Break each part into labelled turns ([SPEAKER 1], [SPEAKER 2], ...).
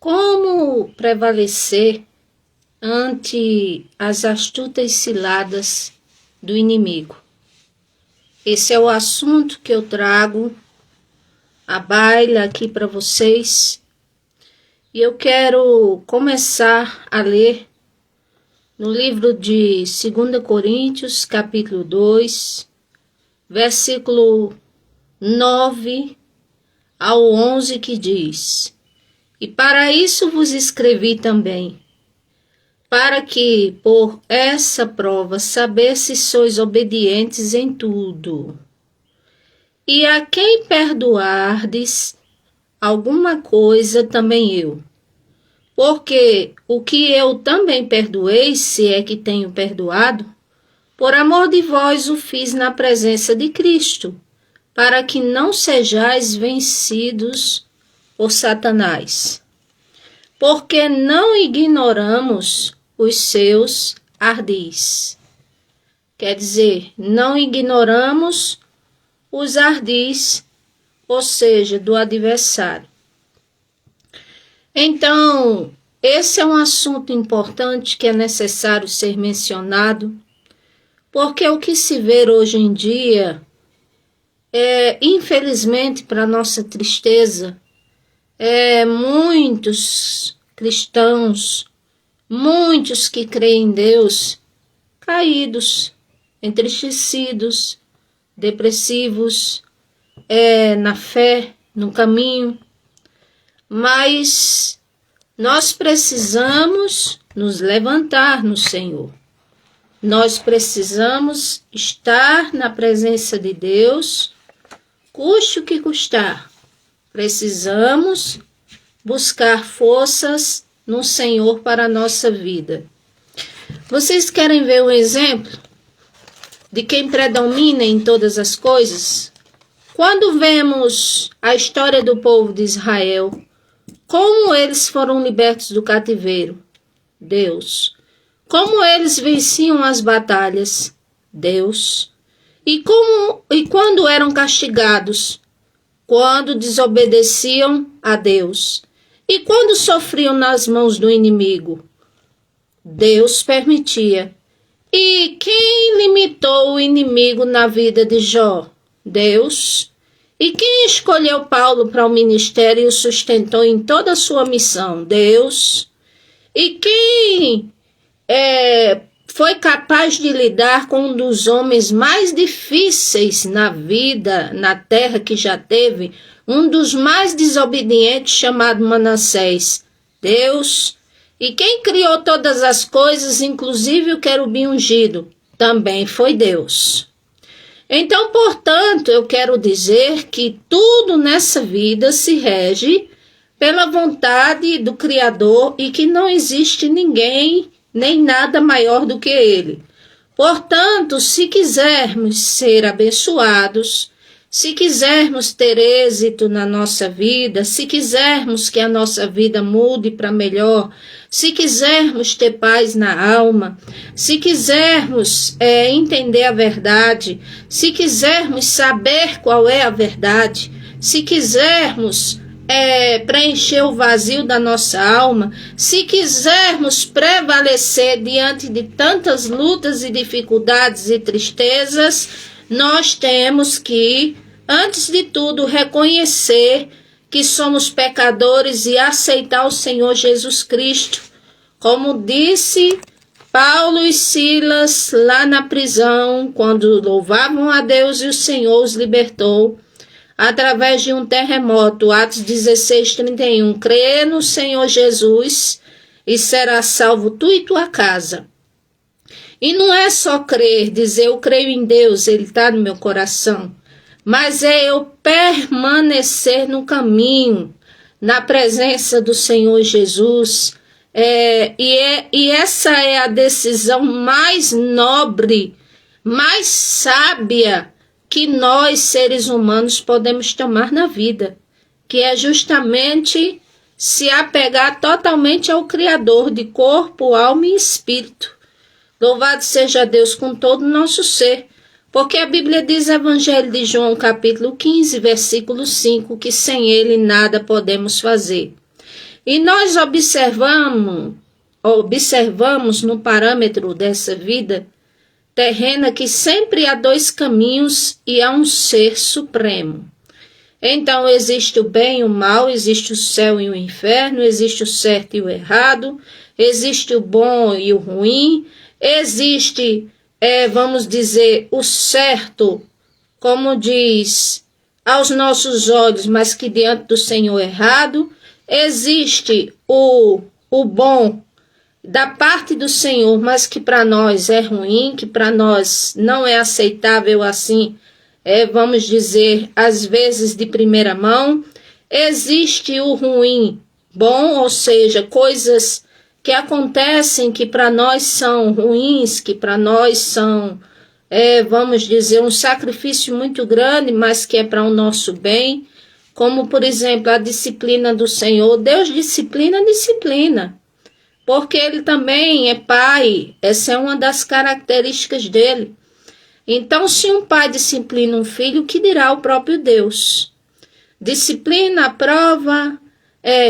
[SPEAKER 1] Como prevalecer ante as astutas ciladas do inimigo? Esse é o assunto que eu trago à baila aqui para vocês. E eu quero começar a ler no livro de 2 Coríntios, capítulo 2, versículo 9 ao 11, que diz: E para isso vos escrevi também, para que por essa prova saber se sois obedientes em tudo. E a quem perdoardes alguma coisa, também eu. Porque o que eu também perdoei, se é que tenho perdoado, por amor de vós o fiz na presença de Cristo, para que não sejais vencidos por Satanás. Porque não ignoramos os seus ardis. Quer dizer, não ignoramos os ardis, ou seja, do adversário. Então, esse é um assunto importante que é necessário ser mencionado, porque o que se vê hoje em dia infelizmente, para nossa tristeza, muitos cristãos, muitos que creem em Deus, caídos, entristecidos, depressivos, na fé, no caminho. Mas nós precisamos nos levantar no Senhor. Nós precisamos estar na presença de Deus, custe o que custar. Precisamos buscar forças no Senhor para a nossa vida. Vocês querem ver um exemplo de quem predomina em todas as coisas? Quando vemos a história do povo de Israel, como eles foram libertos do cativeiro? Deus. Como eles venciam as batalhas? Deus. E quando eram castigados? Quando desobedeciam a Deus. E quando sofriam nas mãos do inimigo? Deus permitia. E quem limitou o inimigo na vida de Jó? Deus. E quem escolheu Paulo para o ministério e o sustentou em toda a sua missão? Deus. E quem foi capaz de lidar com um dos homens mais difíceis na vida, na terra que já teve, um dos mais desobedientes, chamado Manassés? Deus. E quem criou todas as coisas, inclusive o querubim ungido? Também foi Deus. Então, portanto, eu quero dizer que tudo nessa vida se rege pela vontade do Criador e que não existe ninguém nem nada maior do que Ele. Portanto, se quisermos ser abençoados, se quisermos ter êxito na nossa vida, se quisermos que a nossa vida mude para melhor, se quisermos ter paz na alma, se quisermos entender a verdade, se quisermos saber qual é a verdade, se quisermos preencher o vazio da nossa alma, se quisermos prevalecer diante de tantas lutas e dificuldades e tristezas, nós temos que, antes de tudo, reconhecer que somos pecadores e aceitar o Senhor Jesus Cristo. Como disse Paulo e Silas lá na prisão, quando louvavam a Deus e o Senhor os libertou, através de um terremoto, Atos 16:31, crê no Senhor Jesus e será salvo tu e tua casa. E não é só crer, dizer eu creio em Deus, Ele está no meu coração, mas é eu permanecer no caminho, na presença do Senhor Jesus. E essa é a decisão mais nobre, mais sábia que nós, seres humanos, podemos tomar na vida, que é justamente se apegar totalmente ao Criador de corpo, alma e espírito. Louvado seja Deus com todo o nosso ser, porque a Bíblia diz, Evangelho de João, capítulo 15, versículo 5, que sem Ele nada podemos fazer. E nós observamos no parâmetro dessa vida terrena que sempre há dois caminhos e há um ser supremo. Então existe o bem e o mal, existe o céu e o inferno, existe o certo e o errado, existe o bom e o ruim, existe, vamos dizer, o certo, como diz, aos nossos olhos, mas que diante do Senhor é errado, existe o bom da parte do Senhor, mas que para nós é ruim, que para nós não é aceitável assim, vamos dizer, às vezes de primeira mão. Existe o ruim bom, ou seja, coisas que acontecem que para nós são ruins, que para nós são, vamos dizer, um sacrifício muito grande, mas que é para o nosso bem, como por exemplo a disciplina do Senhor. Deus disciplina, porque Ele também é Pai, essa é uma das características dele. Então, se um pai disciplina um filho, o que dirá o próprio Deus? Disciplina, aprova,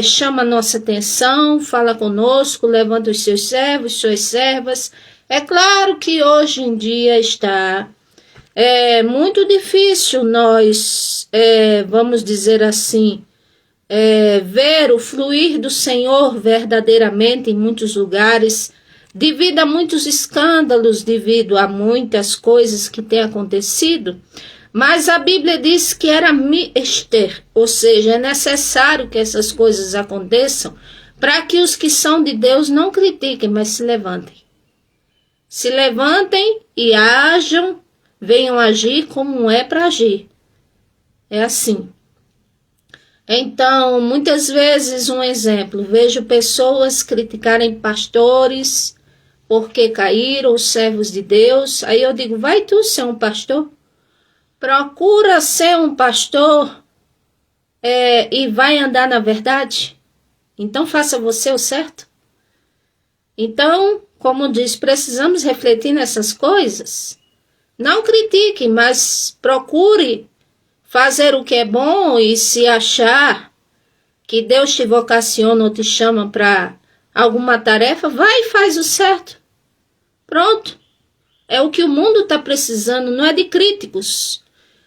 [SPEAKER 1] chama nossa atenção, fala conosco, levanta os seus servos, suas servas. É claro que hoje em dia está muito difícil nós, vamos dizer assim, ver o fluir do Senhor verdadeiramente em muitos lugares, devido a muitos escândalos, devido a muitas coisas que têm acontecido. Mas a Bíblia diz que era mister, ou seja, é necessário que essas coisas aconteçam para que os que são de Deus não critiquem, mas se levantem. Se levantem e ajam, venham agir como é para agir. É assim. Então, muitas vezes, um exemplo, vejo pessoas criticarem pastores porque caíram, os servos de Deus. Aí eu digo, vai tu ser um pastor? Procura ser um pastor e vai andar na verdade. Então, faça você o certo. Então, como diz, precisamos refletir nessas coisas. Não critique, mas procure fazer o que é bom, e se achar que Deus te vocaciona ou te chama para alguma tarefa, vai e faz o certo. Pronto. É o que o mundo está precisando, não é de críticos,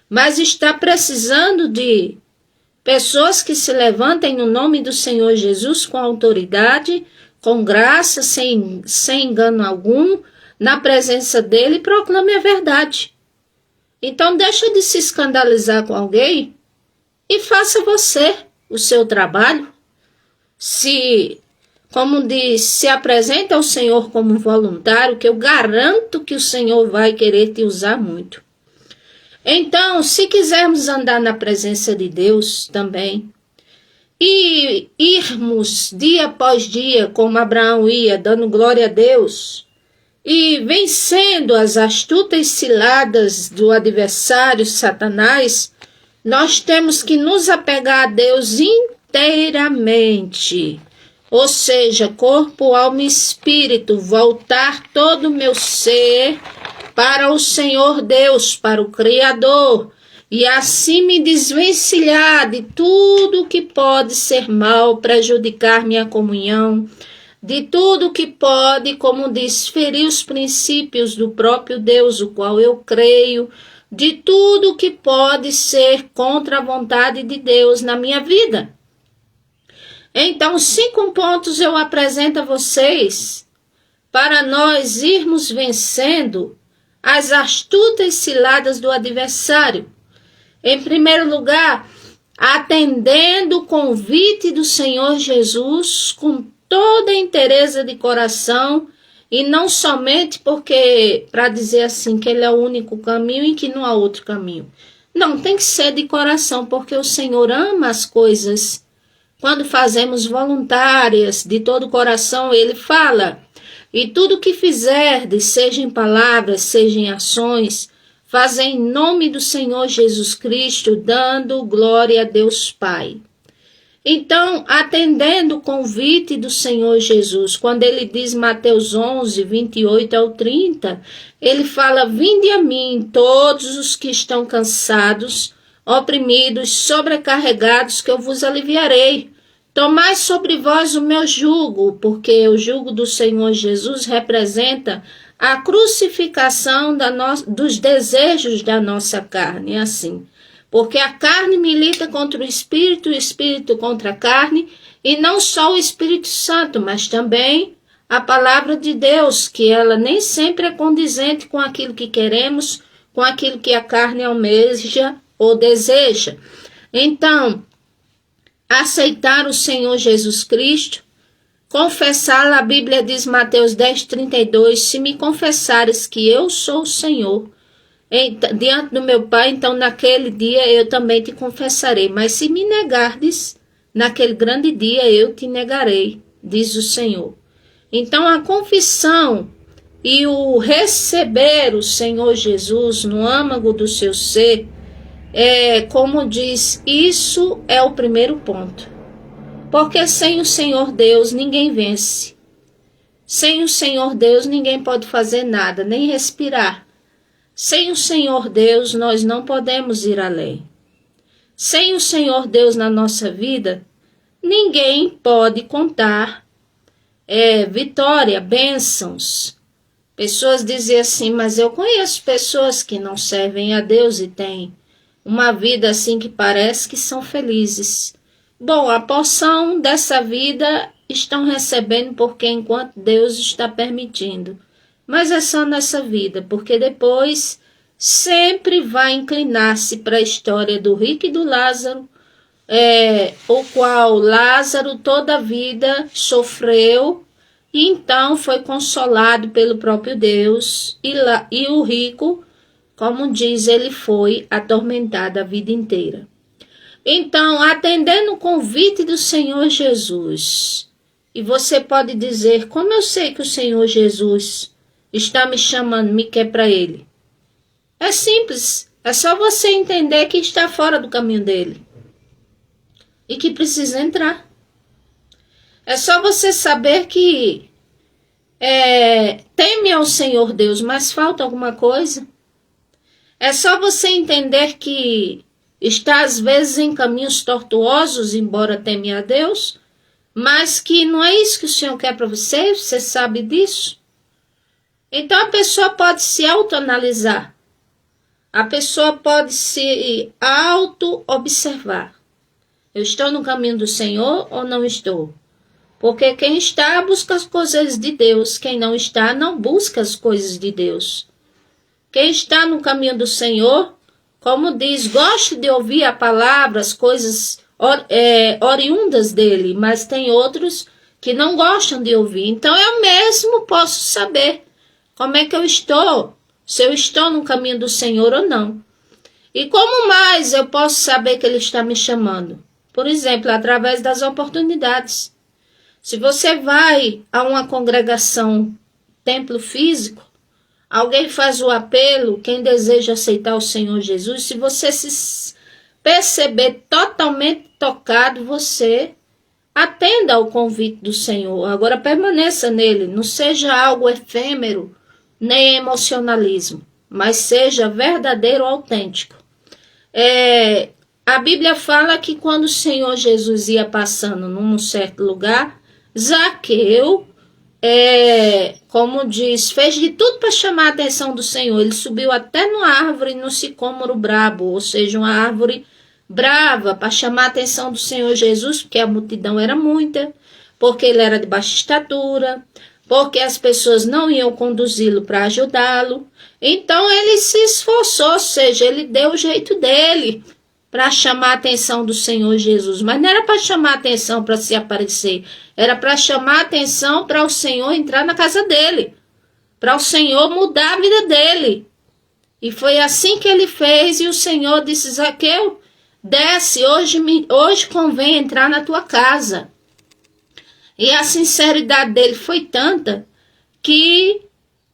[SPEAKER 1] mas está precisando de pessoas que se levantem no nome do Senhor Jesus com autoridade, com graça, sem engano algum, na presença dele, e proclame a verdade. Então deixa de se escandalizar com alguém e faça você o seu trabalho. Como diz, se apresenta ao Senhor como voluntário, que eu garanto que o Senhor vai querer te usar muito. Então, se quisermos andar na presença de Deus também, e irmos dia após dia, como Abraão ia, dando glória a Deus, e vencendo as astutas ciladas do adversário Satanás, nós temos que nos apegar a Deus inteiramente. Ou seja, corpo, alma e espírito, voltar todo o meu ser para o Senhor Deus, para o Criador, e assim me desvencilhar de tudo que pode ser mal, prejudicar minha comunhão, de tudo que pode, como diz, ferir os princípios do próprio Deus, o qual eu creio, de tudo que pode ser contra a vontade de Deus na minha vida. Então, 5 pontos eu apresento a vocês para nós irmos vencendo as astutas ciladas do adversário. Em primeiro lugar, atendendo o convite do Senhor Jesus com toda a inteireza de coração, e não somente porque, para dizer assim, que ele é o único caminho e que não há outro caminho. Não, tem que ser de coração, porque o Senhor ama as coisas. Quando fazemos voluntárias, de todo o coração, ele fala, e tudo que fizerdes, seja em palavras, seja em ações, fazei em nome do Senhor Jesus Cristo, dando glória a Deus Pai. Então, atendendo o convite do Senhor Jesus, quando ele diz Mateus 11, 28 ao 30, ele fala, vinde a mim todos os que estão cansados, oprimidos, sobrecarregados, que eu vos aliviarei. Tomai sobre vós o meu jugo, porque o jugo do Senhor Jesus representa a crucificação dos desejos da nossa carne, assim. Porque a carne milita contra o espírito contra a carne, e não só o Espírito Santo, mas também a palavra de Deus, que ela nem sempre é condizente com aquilo que queremos, com aquilo que a carne almeja ou deseja. Então, aceitar o Senhor Jesus Cristo, confessá-lo, a Bíblia diz, Mateus 10:32, se me confessares que eu sou o Senhor, diante do meu Pai, então naquele dia eu também te confessarei. Mas se me negardes, naquele grande dia eu te negarei, diz o Senhor. Então a confissão e o receber o Senhor Jesus no âmago do seu ser, como diz, isso é o primeiro ponto. Porque sem o Senhor Deus ninguém vence. Sem o Senhor Deus ninguém pode fazer nada, nem respirar. Sem o Senhor Deus nós não podemos ir além. Sem o Senhor Deus na nossa vida, ninguém pode contar vitória, bênçãos. Pessoas dizem assim, mas eu conheço pessoas que não servem a Deus e têm uma vida assim que parece que são felizes. Bom, a porção dessa vida estão recebendo porque enquanto Deus está permitindo. Mas é só nessa vida, porque depois sempre vai inclinar-se para a história do rico e do Lázaro, o qual Lázaro toda a vida sofreu e então foi consolado pelo próprio Deus, e o rico, como diz, ele foi atormentado a vida inteira. Então, atendendo o convite do Senhor Jesus, e você pode dizer, como eu sei que o Senhor Jesus está me chamando, me quer para Ele? É simples, é só você entender que está fora do caminho dele e que precisa entrar. É só você saber que teme ao Senhor Deus, mas falta alguma coisa. É só você entender que está às vezes em caminhos tortuosos, embora teme a Deus, mas que não é isso que o Senhor quer para você, você sabe disso. Então a pessoa pode se autoanalisar, a pessoa pode se auto-observar. Eu estou no caminho do Senhor ou não estou? Porque quem está busca as coisas de Deus, quem não está não busca as coisas de Deus. Quem está no caminho do Senhor, como diz, gosta de ouvir a palavra, as coisas oriundas dele, mas tem outros que não gostam de ouvir. Então eu mesmo posso saber como é que eu estou, se eu estou no caminho do Senhor ou não. E como mais eu posso saber que Ele está me chamando? Por exemplo, através das oportunidades. Se você vai a uma congregação, templo físico, alguém faz o apelo, quem deseja aceitar o Senhor Jesus, se você se perceber totalmente tocado, você atenda ao convite do Senhor. Agora permaneça nele, não seja algo efêmero, nem emocionalismo, mas seja verdadeiro, autêntico. A Bíblia fala que quando o Senhor Jesus ia passando num certo lugar, Zaqueu, como diz, fez de tudo para chamar a atenção do Senhor. Ele subiu até numa árvore, no sicômoro brabo, ou seja, uma árvore brava, para chamar a atenção do Senhor Jesus, porque a multidão era muita, porque ele era de baixa estatura, porque as pessoas não iam conduzi-lo para ajudá-lo. Então ele se esforçou, ou seja, ele deu o jeito dele para chamar a atenção do Senhor Jesus. Mas não era para chamar a atenção para se aparecer, era para chamar a atenção para o Senhor entrar na casa dele, para o Senhor mudar a vida dele. E foi assim que ele fez, e o Senhor disse, Zaqueu, desce, hoje convém entrar na tua casa. E a sinceridade dele foi tanta que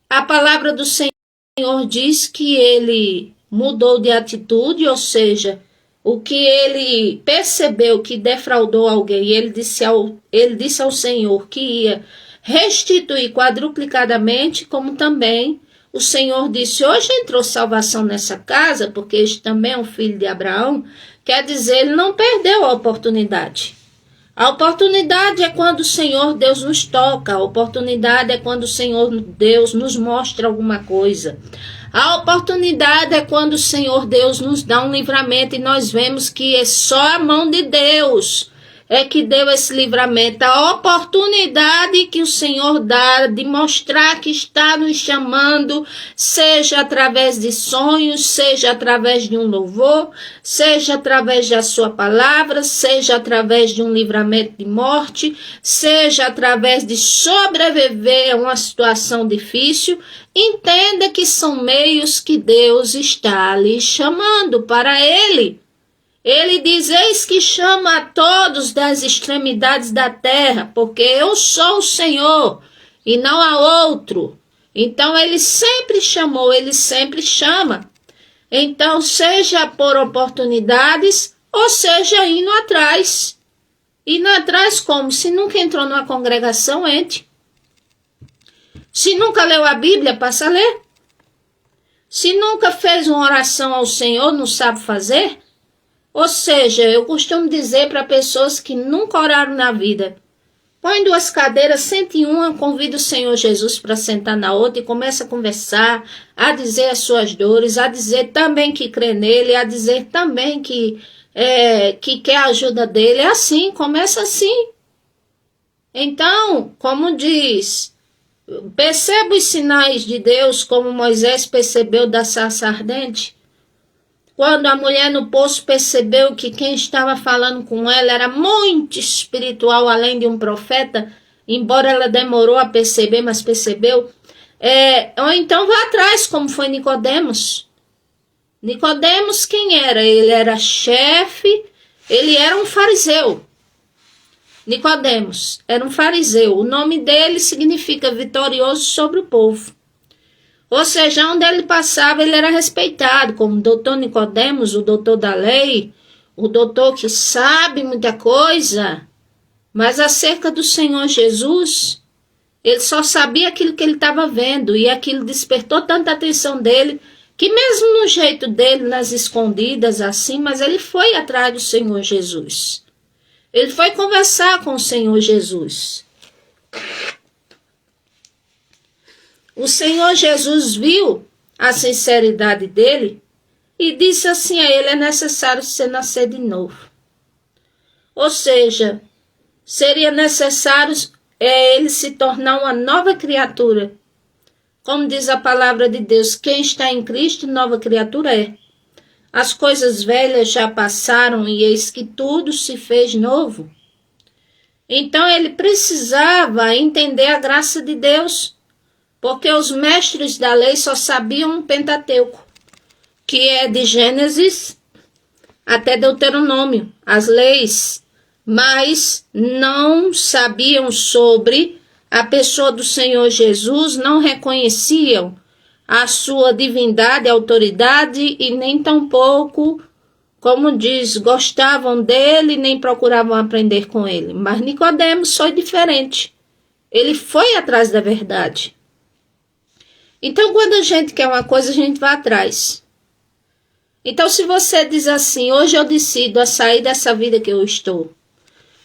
[SPEAKER 1] a palavra do Senhor diz que ele mudou de atitude, ou seja, o que ele percebeu que defraudou alguém, ele disse ao Senhor que ia restituir quadruplicadamente, como também o Senhor disse, hoje entrou salvação nessa casa, porque este também é um filho de Abraão, quer dizer, ele não perdeu a oportunidade. A oportunidade é quando o Senhor Deus nos toca. A oportunidade é quando o Senhor Deus nos mostra alguma coisa. A oportunidade é quando o Senhor Deus nos dá um livramento e nós vemos que é só a mão de Deus é que deu esse livramento. A oportunidade que o Senhor dá de mostrar que está nos chamando, seja através de sonhos, seja através de um louvor, seja através da sua palavra, seja através de um livramento de morte, seja através de sobreviver a uma situação difícil. Entenda que são meios que Deus está lhe chamando para Ele. Ele diz, eis que chama a todos das extremidades da terra, porque eu sou o Senhor e não há outro. Então ele sempre chamou, ele sempre chama. Então seja por oportunidades ou seja indo atrás. Indo atrás como? Se nunca entrou numa congregação, entre. Se nunca leu a Bíblia, passa a ler. Se nunca fez uma oração ao Senhor, não sabe fazer. Ou seja, eu costumo dizer para pessoas que nunca oraram na vida, põe duas cadeiras, sente em uma, convida o Senhor Jesus para sentar na outra e começa a conversar, a dizer as suas dores, a dizer também que crê nele, a dizer também que quer a ajuda dele. É assim, começa assim. Então, como diz, perceba os sinais de Deus como Moisés percebeu da sarça ardente. Quando a mulher no poço percebeu que quem estava falando com ela era muito espiritual, além de um profeta, embora ela demorou a perceber, mas percebeu. Ou então vá atrás, como foi Nicodemos. Nicodemos quem era? Ele era chefe, ele era um fariseu. Nicodemos era um fariseu. O nome dele significa vitorioso sobre o povo. Ou seja, onde ele passava, ele era respeitado, como o doutor Nicodemos, o doutor da lei, o doutor que sabe muita coisa, mas acerca do Senhor Jesus, ele só sabia aquilo que ele estava vendo, e aquilo despertou tanta atenção dele, que mesmo no jeito dele, nas escondidas, assim, mas ele foi atrás do Senhor Jesus. Ele foi conversar com o Senhor Jesus. O Senhor Jesus viu a sinceridade dele e disse assim a ele, é necessário você nascer de novo. Ou seja, seria necessário ele se tornar uma nova criatura. Como diz a palavra de Deus, quem está em Cristo, nova criatura é. As coisas velhas já passaram e eis que tudo se fez novo. Então ele precisava entender a graça de Deus. Porque os mestres da lei só sabiam o Pentateuco, que é de Gênesis até Deuteronômio, as leis, mas não sabiam sobre a pessoa do Senhor Jesus, não reconheciam a sua divindade, autoridade e nem tampouco, como diz, gostavam dele, nem procuravam aprender com ele. Mas Nicodemos foi diferente, ele foi atrás da verdade. Então, quando a gente quer uma coisa, a gente vai atrás. Então, se você diz assim, hoje eu decido a sair dessa vida que eu estou.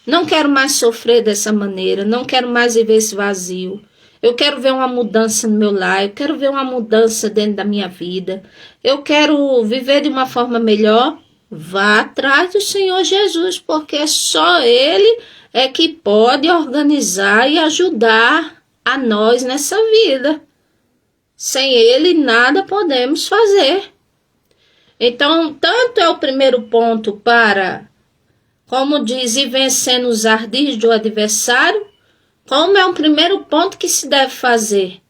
[SPEAKER 1] Não quero mais sofrer dessa maneira, não quero mais viver esse vazio. Eu quero ver uma mudança no meu lar, eu quero ver uma mudança dentro da minha vida. Eu quero viver de uma forma melhor. Vá atrás do Senhor Jesus, porque só Ele é que pode organizar e ajudar a nós nessa vida. Sem Ele, nada podemos fazer. Então, tanto é o primeiro ponto para, como diz, ir vencendo os ardis do adversário, como é um primeiro ponto que se deve fazer.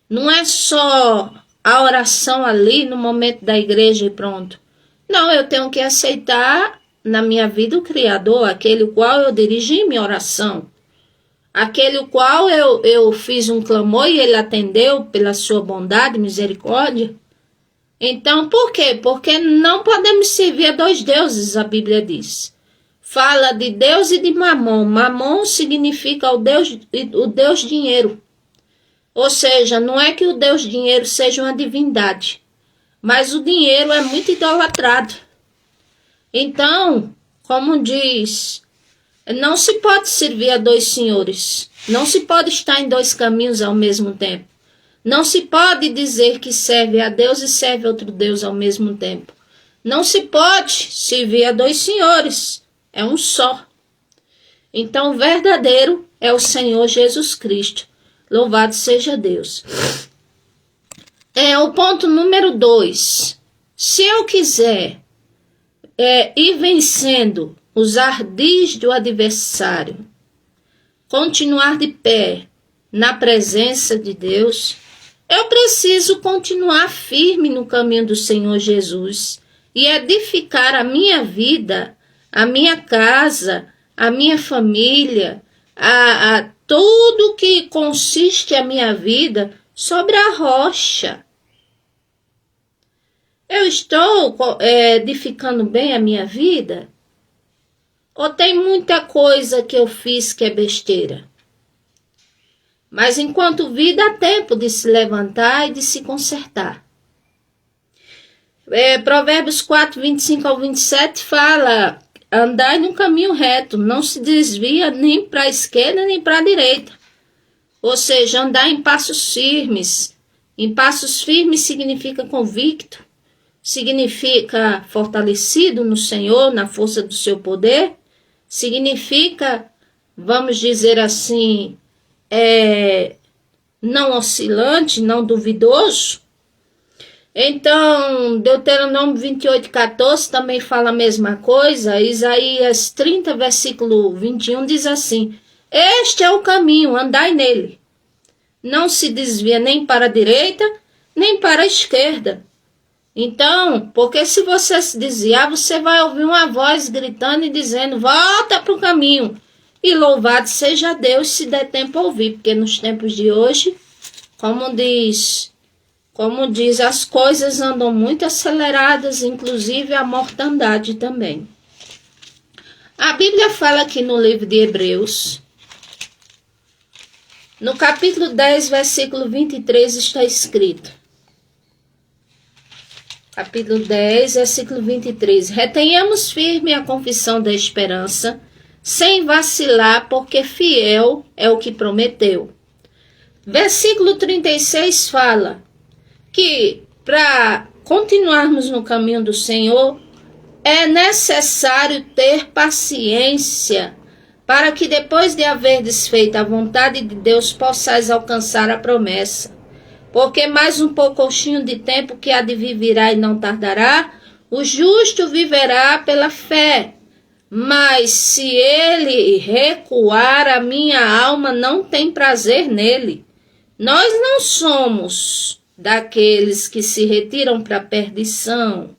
[SPEAKER 1] Não é só a oração ali no momento da igreja e pronto. Não, eu tenho que aceitar na minha vida o Criador, aquele o qual eu dirigi minha oração. Aquele o qual eu fiz um clamor e ele atendeu pela sua bondade e misericórdia. Então, por quê? Porque não podemos servir a dois deuses, a Bíblia diz. Fala de Deus e de Mamon. Mamon significa o Deus dinheiro. Ou seja, não é que o Deus dinheiro seja uma divindade, mas o dinheiro é muito idolatrado. Então, como diz, Não se pode servir a dois senhores. Não se pode estar em dois caminhos ao mesmo tempo. Não se pode dizer que serve a Deus e serve outro Deus ao mesmo tempo. Não se pode servir a dois senhores. É um só. Então, o verdadeiro é o Senhor Jesus Cristo. Louvado seja Deus. O ponto número 2. Se eu quiser ir vencendo os ardis do adversário, continuar de pé na presença de Deus, eu preciso continuar firme no caminho do Senhor Jesus e edificar a minha vida, a minha casa, a minha família, a tudo que consiste a minha vida sobre a rocha. Eu estou edificando bem a minha vida? Ou tem muita coisa que eu fiz que é besteira? Mas enquanto vida, há tempo de se levantar e de se consertar. Provérbios 4, 25 ao 27 fala: andai no caminho reto, não se desvia nem para a esquerda nem para a direita. Ou seja, andar em passos firmes. Em passos firmes significa convicto, significa fortalecido no Senhor, na força do seu poder, significa, vamos dizer assim, não oscilante, não duvidoso. Então, Deuteronômio 28, 14 também fala a mesma coisa. Isaías 30, versículo 21 diz assim: este é o caminho, andai nele. Não se desvia nem para a direita, nem para a esquerda. Então, porque se você se desviar, você vai ouvir uma voz gritando e dizendo: volta para o caminho. E louvado seja Deus se der tempo a ouvir, porque nos tempos de hoje, como diz, as coisas andam muito aceleradas, inclusive a mortandade também. A Bíblia fala aqui no livro de Hebreus, no capítulo 10, versículo 23, está escrito. Capítulo 10, versículo 23. Retenhamos firme a confissão da esperança, sem vacilar, porque fiel é o que prometeu. Versículo 36 fala que para continuarmos no caminho do Senhor, é necessário ter paciência, para que depois de haver desfeito a vontade de Deus, possais alcançar a promessa. Porque mais um pouquinho de tempo que há de vir virá e não tardará, o justo viverá pela fé. Mas se ele recuar, a minha alma não tem prazer nele. Nós não somos daqueles que se retiram para a perdição,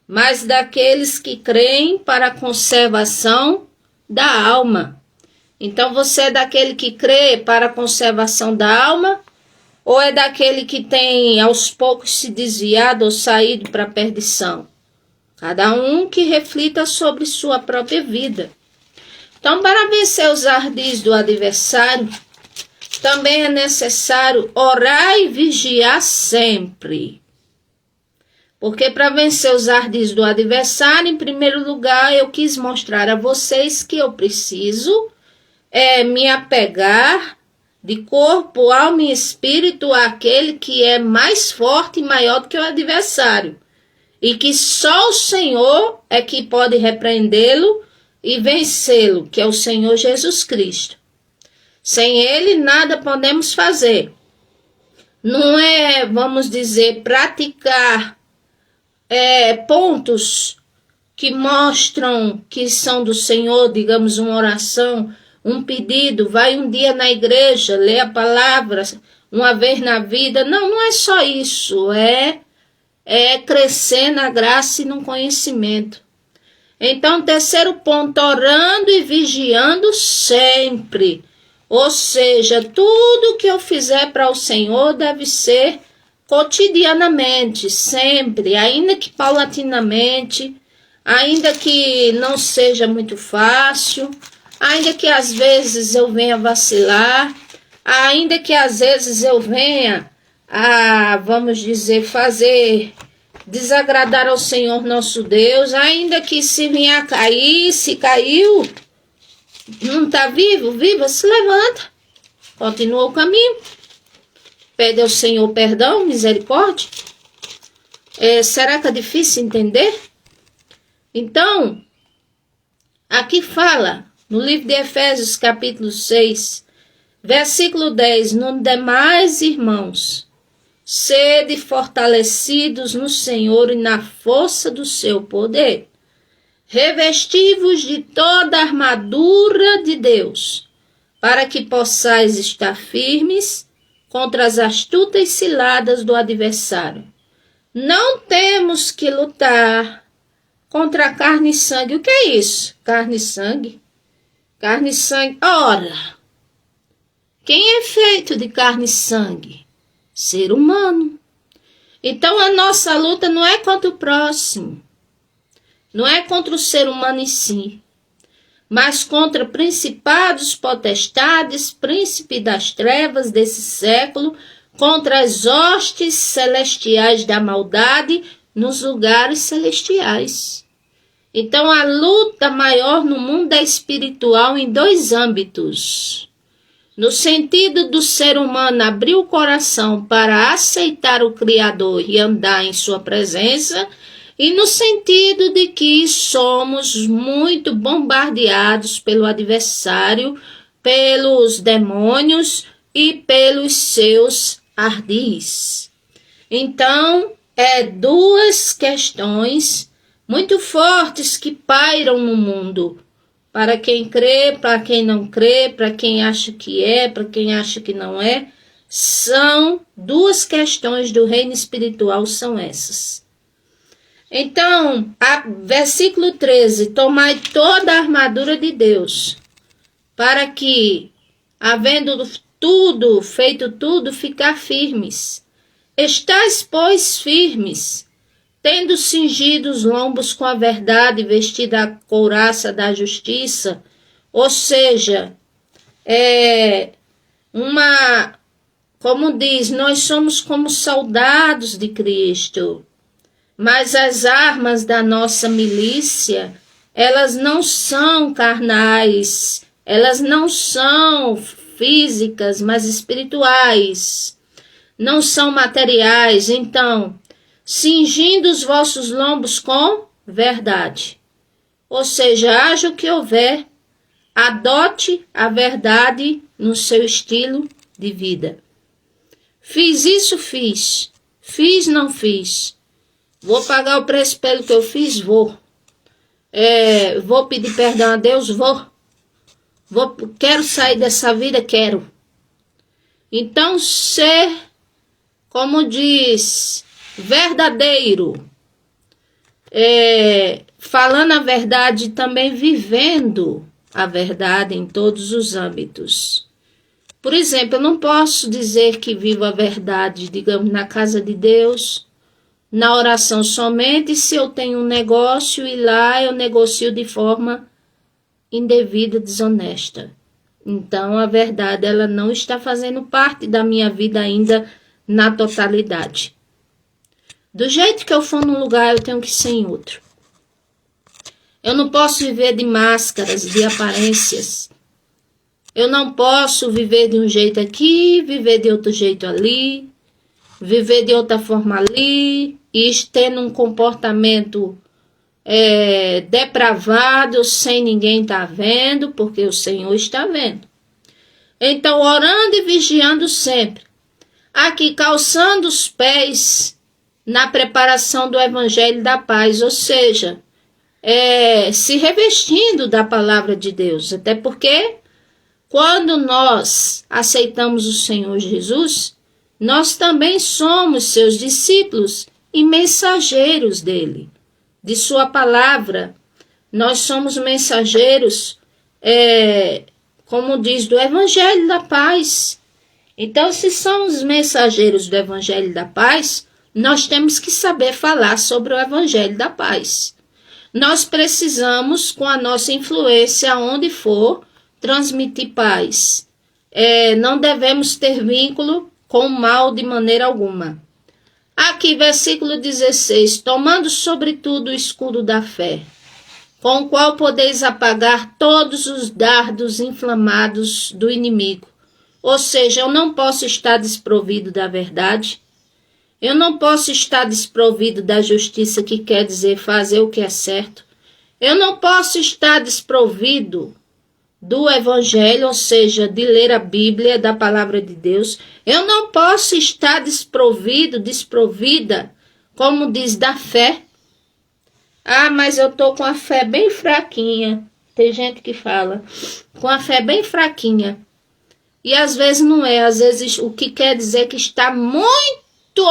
[SPEAKER 1] mas daqueles que creem para a conservação da alma. Então você é daquele que crê para a conservação da alma, ou é daquele que tem aos poucos se desviado ou saído para a perdição? Cada um que reflita sobre sua própria vida. Então, para vencer os ardis do adversário, também é necessário orar e vigiar sempre. Porque para vencer os ardis do adversário, em primeiro lugar, eu quis mostrar a vocês que eu preciso me apegar de corpo, alma e espírito àquele que é mais forte e maior do que o adversário. E que só o Senhor é que pode repreendê-lo e vencê-lo, que é o Senhor Jesus Cristo. Sem ele, nada podemos fazer. Não é, vamos dizer, praticar pontos que mostram que são do Senhor, digamos, uma oração, um pedido, vai um dia na igreja, lê a palavra uma vez na vida. Não, não é só isso, é crescer na graça e no conhecimento. Então, terceiro ponto, orando e vigiando sempre. Ou seja, tudo que eu fizer para o Senhor deve ser cotidianamente, sempre, ainda que paulatinamente, ainda que não seja muito fácil, ainda que às vezes eu venha vacilar, ainda que às vezes eu venha vamos dizer, fazer desagradar ao Senhor nosso Deus, ainda que se vinha a cair, se caiu, não está vivo, viva, se levanta, continua o caminho, pede ao Senhor perdão, misericórdia. Será que é difícil entender? Então, aqui fala, no livro de Efésios, capítulo 6, versículo 10, no demais, irmãos, sede fortalecidos no Senhor e na força do seu poder. Revesti-vos de toda a armadura de Deus, para que possais estar firmes contra as astutas ciladas do adversário. Não temos que lutar contra a carne e sangue. O que é isso? Carne e sangue? Carne e sangue. Ora, quem é feito de carne e sangue? Ser humano. Então a nossa luta não é contra o próximo. Não é contra o ser humano em si, mas contra principados, potestades, príncipe das trevas desse século, contra as hostes celestiais da maldade nos lugares celestiais. Então a luta maior no mundo é espiritual em dois âmbitos. No sentido do ser humano abrir o coração para aceitar o Criador e andar em sua presença, e no sentido de que somos muito bombardeados pelo adversário, pelos demônios e pelos seus ardis. Então, duas questões muito fortes que pairam no mundo. Para quem crê, para quem não crê, para quem acha que é, para quem acha que não é, são duas questões do reino espiritual, são essas. Então, versículo 13, tomai toda a armadura de Deus, para que, havendo feito tudo, ficar firmes. Estais, pois, firmes, tendo cingido os lombos com a verdade, vestida a couraça da justiça, ou seja, como diz, nós somos como soldados de Cristo, mas as armas da nossa milícia, elas não são carnais, elas não são físicas, mas espirituais, não são materiais. Então, cingindo os vossos lombos com verdade. Ou seja, haja o que houver, adote a verdade no seu estilo de vida. Fiz isso, fiz. Fiz, não fiz. Vou pagar o preço pelo que eu fiz? Vou. Vou pedir perdão a Deus? Vou. Quero sair dessa vida? Quero. Então, ser, como diz, verdadeiro, falando a verdade, também vivendo a verdade em todos os âmbitos. Por exemplo, eu não posso dizer que vivo a verdade, digamos, na casa de Deus, na oração somente, se eu tenho um negócio e lá eu negocio de forma indevida, desonesta. Então, a verdade, ela não está fazendo parte da minha vida ainda na totalidade. Do jeito que eu for num lugar, eu tenho que ser em outro. Eu não posso viver de máscaras, de aparências. Eu não posso viver de um jeito aqui, viver de outro jeito ali, viver de outra forma ali, e tendo um comportamento depravado, sem ninguém estar vendo, porque o Senhor está vendo. Então, orando e vigiando sempre, aqui calçando os pés na preparação do Evangelho da Paz, ou seja, se revestindo da palavra de Deus, até porque quando nós aceitamos o Senhor Jesus, nós também somos seus discípulos e mensageiros dele, de sua palavra. Nós somos mensageiros, como diz, do Evangelho da Paz. Então, se somos mensageiros do Evangelho da Paz, nós temos que saber falar sobre o Evangelho da Paz. Nós precisamos, com a nossa influência, aonde for, transmitir paz. Não devemos ter vínculo com o mal de maneira alguma. Aqui, versículo 16, tomando sobretudo o escudo da fé. com o qual podeis apagar todos os dardos inflamados do inimigo. Ou seja, eu não posso estar desprovido da verdade, eu não posso estar desprovido da justiça, que quer dizer fazer o que é certo, eu não posso estar desprovido do evangelho, ou seja, de ler a Bíblia, da palavra de Deus, eu não posso estar desprovida, como diz, da fé. Ah, mas eu tô com a fé bem fraquinha. Tem gente que fala, com a fé bem fraquinha. E às vezes não é, às vezes o que quer dizer que está muito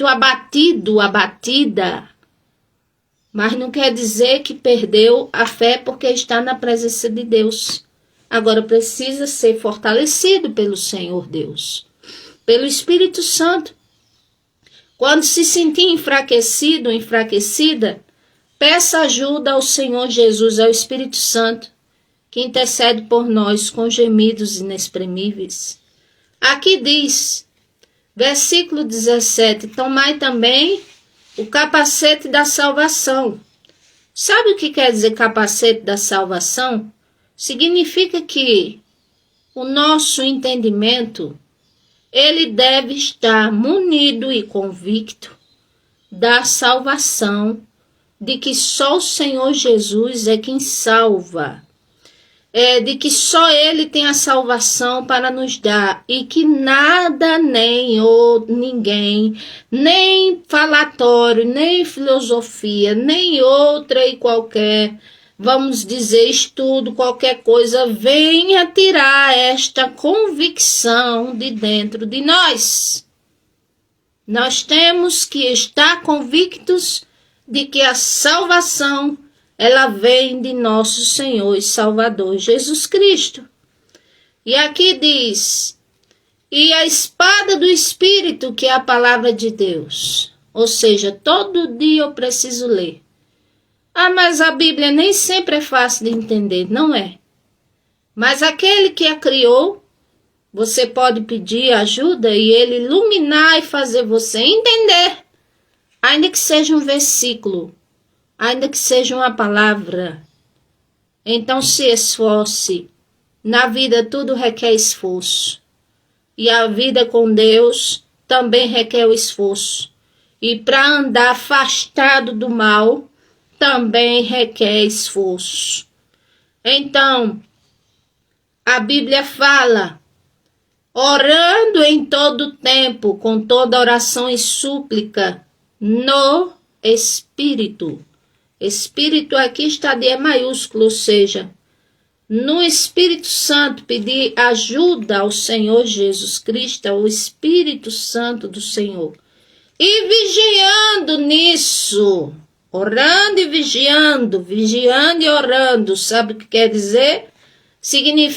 [SPEAKER 1] abatido, abatida. Mas não quer dizer que perdeu a fé porque está na presença de Deus. Agora precisa ser fortalecido pelo Senhor Deus, pelo Espírito Santo. Quando se sentir enfraquecido, enfraquecida, peça ajuda ao Senhor Jesus, ao Espírito Santo, que intercede por nós com gemidos inexprimíveis. Aqui diz, versículo 17, tomai também o capacete da salvação. Sabe o que quer dizer capacete da salvação? Significa que o nosso entendimento, ele deve estar munido e convicto da salvação, de que só o Senhor Jesus é quem salva, de que só Ele tem a salvação para nos dar, e que nada, nem ou ninguém, nem falatório, nem filosofia, nem outra e qualquer, vamos dizer, estudo, qualquer coisa, venha tirar esta convicção de dentro de nós. Nós temos que estar convictos de que a salvação, ela vem de nosso Senhor e Salvador Jesus Cristo. E aqui diz, e a espada do Espírito, que é a palavra de Deus. Ou seja, todo dia eu preciso ler. Ah, mas a Bíblia nem sempre é fácil de entender, não é? Mas aquele que a criou, você pode pedir ajuda e ele iluminar e fazer você entender. Ainda que seja um versículo, ainda que seja uma palavra. Então se esforce. Na vida tudo requer esforço. E a vida com Deus também requer o esforço. E para andar afastado do mal, também requer esforço. Então, a Bíblia fala, orando em todo tempo, com toda oração e súplica, no Espírito. Espírito aqui está de E maiúsculo, ou seja, no Espírito Santo, pedir ajuda ao Senhor Jesus Cristo, ao Espírito Santo do Senhor. E vigiando nisso, orando e vigiando, vigiando e orando, sabe o que quer dizer?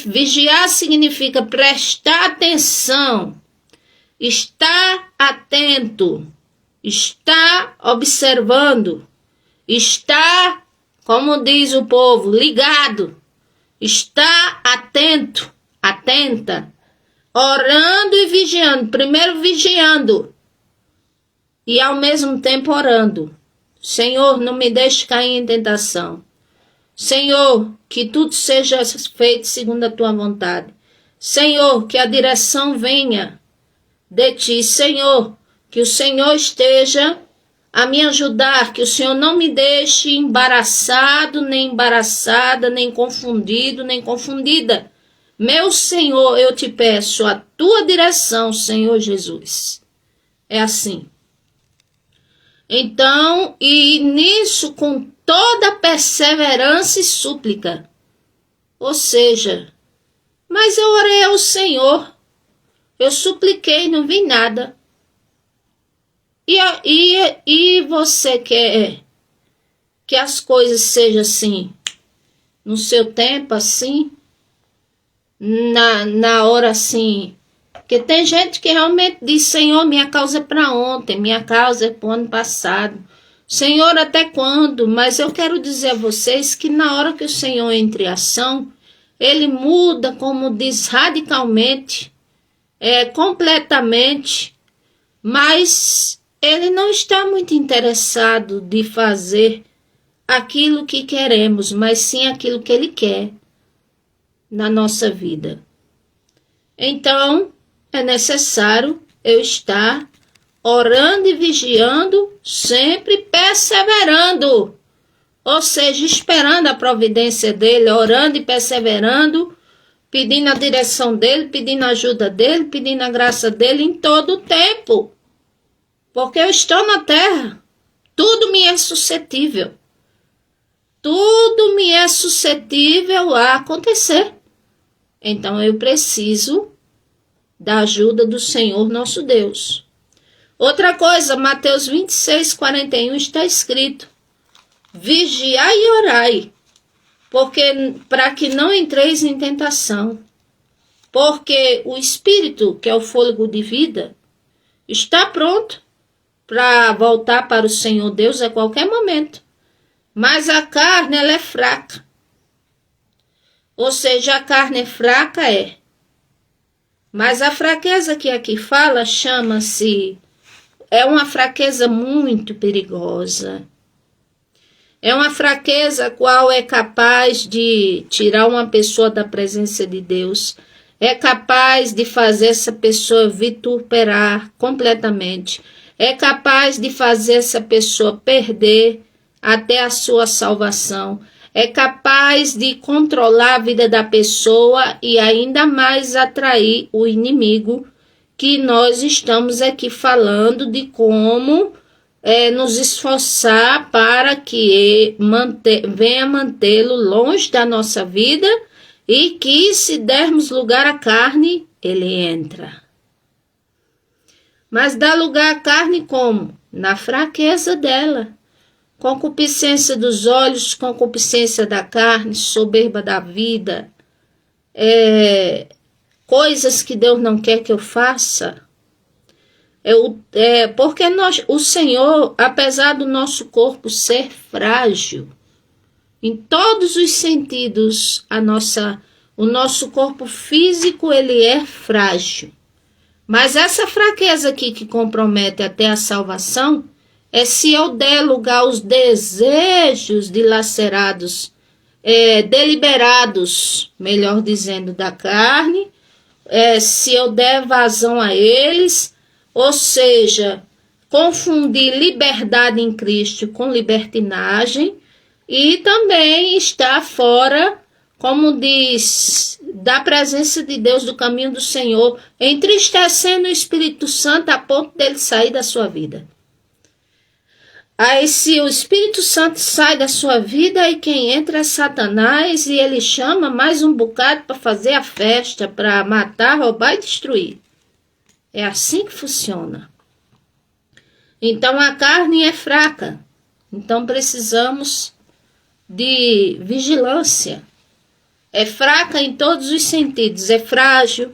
[SPEAKER 1] Vigiar significa prestar atenção, estar atento, estar observando, estar, como diz o povo, ligado, estar atento, atenta, orando e vigiando, primeiro vigiando e ao mesmo tempo orando. Senhor, não me deixe cair em tentação. Senhor, que tudo seja feito segundo a tua vontade. Senhor, que a direção venha de ti. Senhor, que o Senhor esteja a me ajudar, que o Senhor não me deixe embaraçado, nem embaraçada, nem confundido, nem confundida. Meu Senhor, eu te peço a tua direção, Senhor Jesus. É assim. Então, e nisso com toda perseverança e súplica. Ou seja, mas eu orei ao Senhor, eu supliquei, não vi nada. E você quer que as coisas sejam assim, no seu tempo assim, na hora assim? Porque tem gente que realmente diz, Senhor, minha causa é para ontem, minha causa é para o ano passado. Senhor, até quando? Mas eu quero dizer a vocês que na hora que o Senhor entra em ação, Ele muda, como diz, radicalmente, completamente, mas Ele não está muito interessado de fazer aquilo que queremos, mas sim aquilo que Ele quer na nossa vida. Então, é necessário eu estar orando e vigiando, sempre perseverando. Ou seja, esperando a providência dEle, orando e perseverando, pedindo a direção dEle, pedindo a ajuda dEle, pedindo a graça dEle em todo o tempo. Porque eu estou na terra. Tudo me é suscetível. Tudo me é suscetível a acontecer. Então eu preciso da ajuda do Senhor nosso Deus. Outra coisa, Mateus 26:41 está escrito: vigiai e orai, porque para que não entreis em tentação. Porque o Espírito, que é o fôlego de vida, está pronto para voltar para o Senhor Deus a qualquer momento. Mas a carne, ela é fraca. Ou seja, a carne é fraca, Mas a fraqueza que aqui fala chama-se... É uma fraqueza muito perigosa. É uma fraqueza qual é capaz de tirar uma pessoa da presença de Deus. É capaz de fazer essa pessoa vituperar completamente. É capaz de fazer essa pessoa perder até a sua salvação. É capaz de controlar a vida da pessoa e ainda mais atrair o inimigo, que nós estamos aqui falando de como nos esforçar para que venha mantê-lo longe da nossa vida e que, se dermos lugar à carne, ele entra. Mas dá lugar à carne como? Na fraqueza dela. Concupiscência dos olhos, concupiscência da carne, soberba da vida, coisas que Deus não quer que eu faça. Porque o Senhor, apesar do nosso corpo ser frágil, em todos os sentidos, o nosso corpo físico ele é frágil. Mas essa fraqueza aqui que compromete até a salvação é se eu der lugar aos desejos dilacerados, deliberados, melhor dizendo, da carne, se eu der vazão a eles, ou seja, confundir liberdade em Cristo com libertinagem e também estar fora, como diz, da presença de Deus, do caminho do Senhor, entristecendo o Espírito Santo a ponto dele sair da sua vida. Aí se o Espírito Santo sai da sua vida, aí quem entra é Satanás e ele chama mais um bocado para fazer a festa, para matar, roubar e destruir. É assim que funciona. Então a carne é fraca. Então precisamos de vigilância. É fraca em todos os sentidos. É frágil.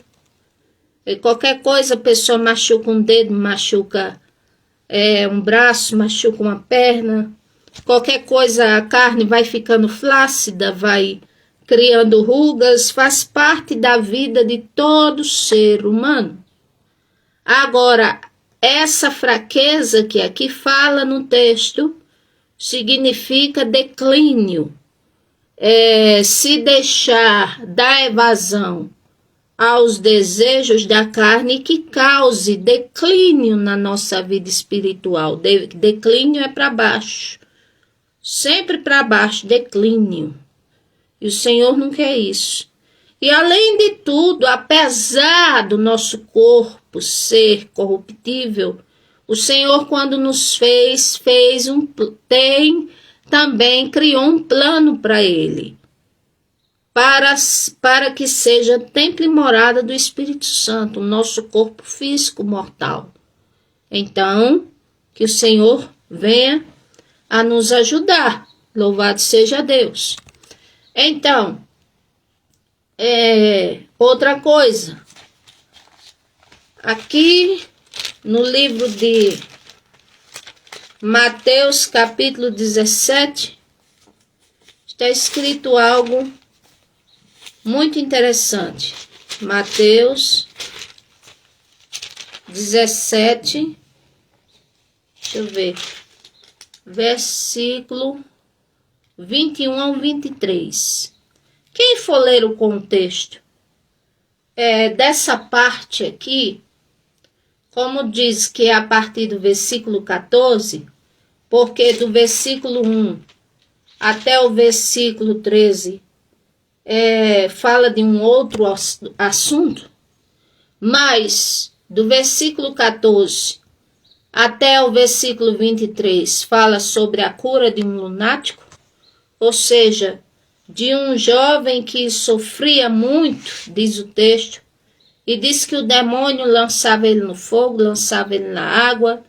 [SPEAKER 1] E qualquer coisa a pessoa machuca um dedo, machuca um braço, machuca uma perna. Qualquer coisa a carne vai ficando flácida, vai criando rugas. Faz parte da vida de todo ser humano. Agora, essa fraqueza que aqui fala no texto significa declínio. Se deixar da evasão aos desejos da carne que cause declínio na nossa vida espiritual. Declínio é para baixo. Sempre para baixo, declínio. E o Senhor não quer isso. E além de tudo, apesar do nosso corpo ser corruptível, o Senhor, quando nos também criou um plano para ele, para que seja templo e morada do Espírito Santo, o nosso corpo físico mortal. Então, que o Senhor venha a nos ajudar. Louvado seja Deus. Então, outra coisa, aqui no livro de Mateus capítulo 17, está escrito algo muito interessante. Mateus 17, deixa eu ver, versículo 21 ao 23. Quem for ler o contexto dessa parte aqui, como diz que é a partir do versículo 14, porque do versículo 1 até o versículo 13 fala de um outro assunto, mas do versículo 14 até o versículo 23 fala sobre a cura de um lunático, ou seja, de um jovem que sofria muito, diz o texto, e diz que o demônio lançava ele no fogo, lançava ele na água,